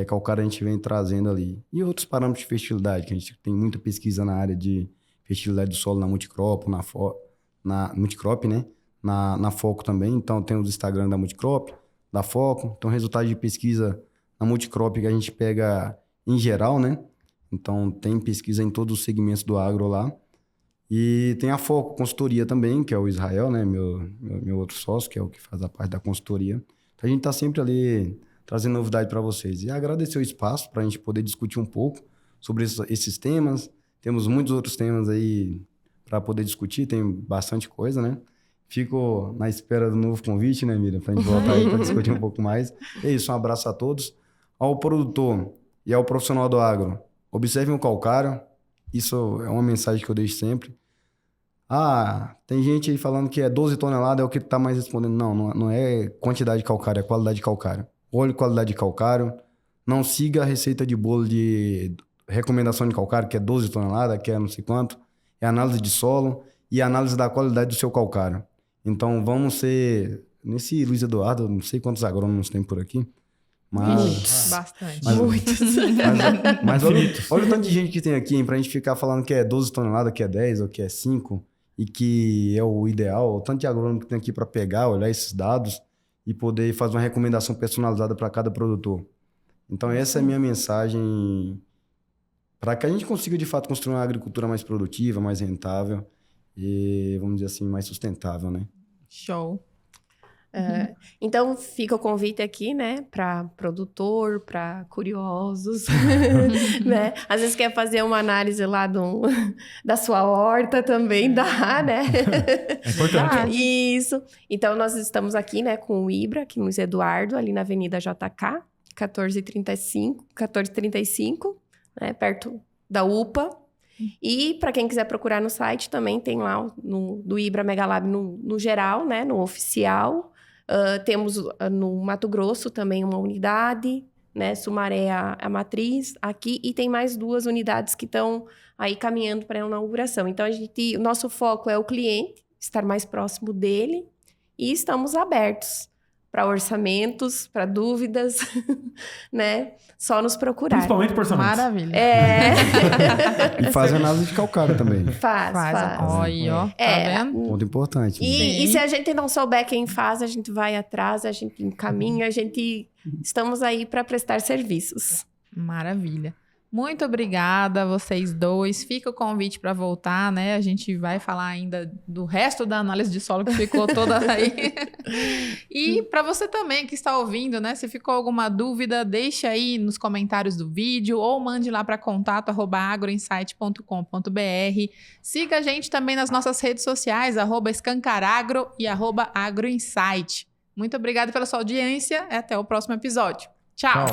calcário, a gente vem trazendo ali. E outros parâmetros de fertilidade, que a gente tem muita pesquisa na área de fertilidade do solo na Multicrop, na Multicrop, né? Na Foco também. Então, tem os Instagram da Multicrop, da Foco. Então, resultados de pesquisa na Multicrop que a gente pega em geral, né? Então, tem pesquisa em todos os segmentos do agro lá. E tem a Foco Consultoria também, que é o Israel, né? Meu outro sócio, que é o que faz a parte da consultoria. Então, a gente está sempre ali trazendo novidade para vocês. E agradecer o espaço para a gente poder discutir um pouco sobre esses temas. Temos muitos outros temas aí para poder discutir, tem bastante coisa, né? Fico na espera do novo convite, né, Miriam? Para a gente voltar aí para discutir um pouco mais. É isso, um abraço a todos. Ao produtor e ao profissional do agro, observem o calcário. Isso é uma mensagem que eu deixo sempre. Tem gente aí falando que 12 toneladas é o que está mais respondendo. Não é quantidade de calcário, é qualidade de calcário. Olhe qualidade de calcário. Não siga a receita de bolo de recomendação de calcário, que é 12 toneladas, que é não sei quanto. É análise de solo e análise da qualidade do seu calcário. Então, vamos ser... Nesse Luiz Eduardo, não sei quantos agrônomos tem por aqui, mas... Bastante. Muitos. Mas olha o tanto de gente que tem aqui, hein, pra gente ficar falando que é 12 toneladas, que é 10 ou que é 5, e que é o ideal. O tanto de agrônomo que tem aqui para pegar, olhar esses dados e poder fazer uma recomendação personalizada para cada produtor. Então, essa é a minha mensagem para que a gente consiga, de fato, construir uma agricultura mais produtiva, mais rentável e, vamos dizer assim, mais sustentável, né? Show. Então, fica o convite aqui, né, para produtor, para curiosos, né? Às vezes quer fazer uma análise lá da sua horta também dá, né? É importante. Isso. Então, nós estamos aqui, né, com o Ibra, aqui no Luiz Eduardo, ali na Avenida JK, 1435, né, perto da UPA. E para quem quiser procurar no site, também tem lá do Ibra Megalab no geral, né, no oficial. Temos no Mato Grosso também uma unidade, né? Sumaré a matriz aqui, e tem mais 2 unidades que estão aí caminhando para a inauguração. Então, o nosso foco é o cliente, estar mais próximo dele, e estamos abertos para orçamentos, para dúvidas, né? Só nos procurar. Principalmente por orçamentos. Maravilha. E faz análise de calcário também. Faz. Olha, ó. Tá vendo? Ponto importante. E se a gente não souber quem faz, a gente vai atrás, a gente encaminha, estamos aí para prestar serviços. Maravilha. Muito obrigada a vocês dois. Fica o convite para voltar, né? A gente vai falar ainda do resto da análise de solo que ficou toda aí. E para você também que está ouvindo, né? Se ficou alguma dúvida, deixa aí nos comentários do vídeo ou mande lá para contato@agroinsight.com.br. Siga a gente também nas nossas redes sociais, @escancaragro e @agroinsight. Muito obrigada pela sua audiência e até o próximo episódio. Tchau.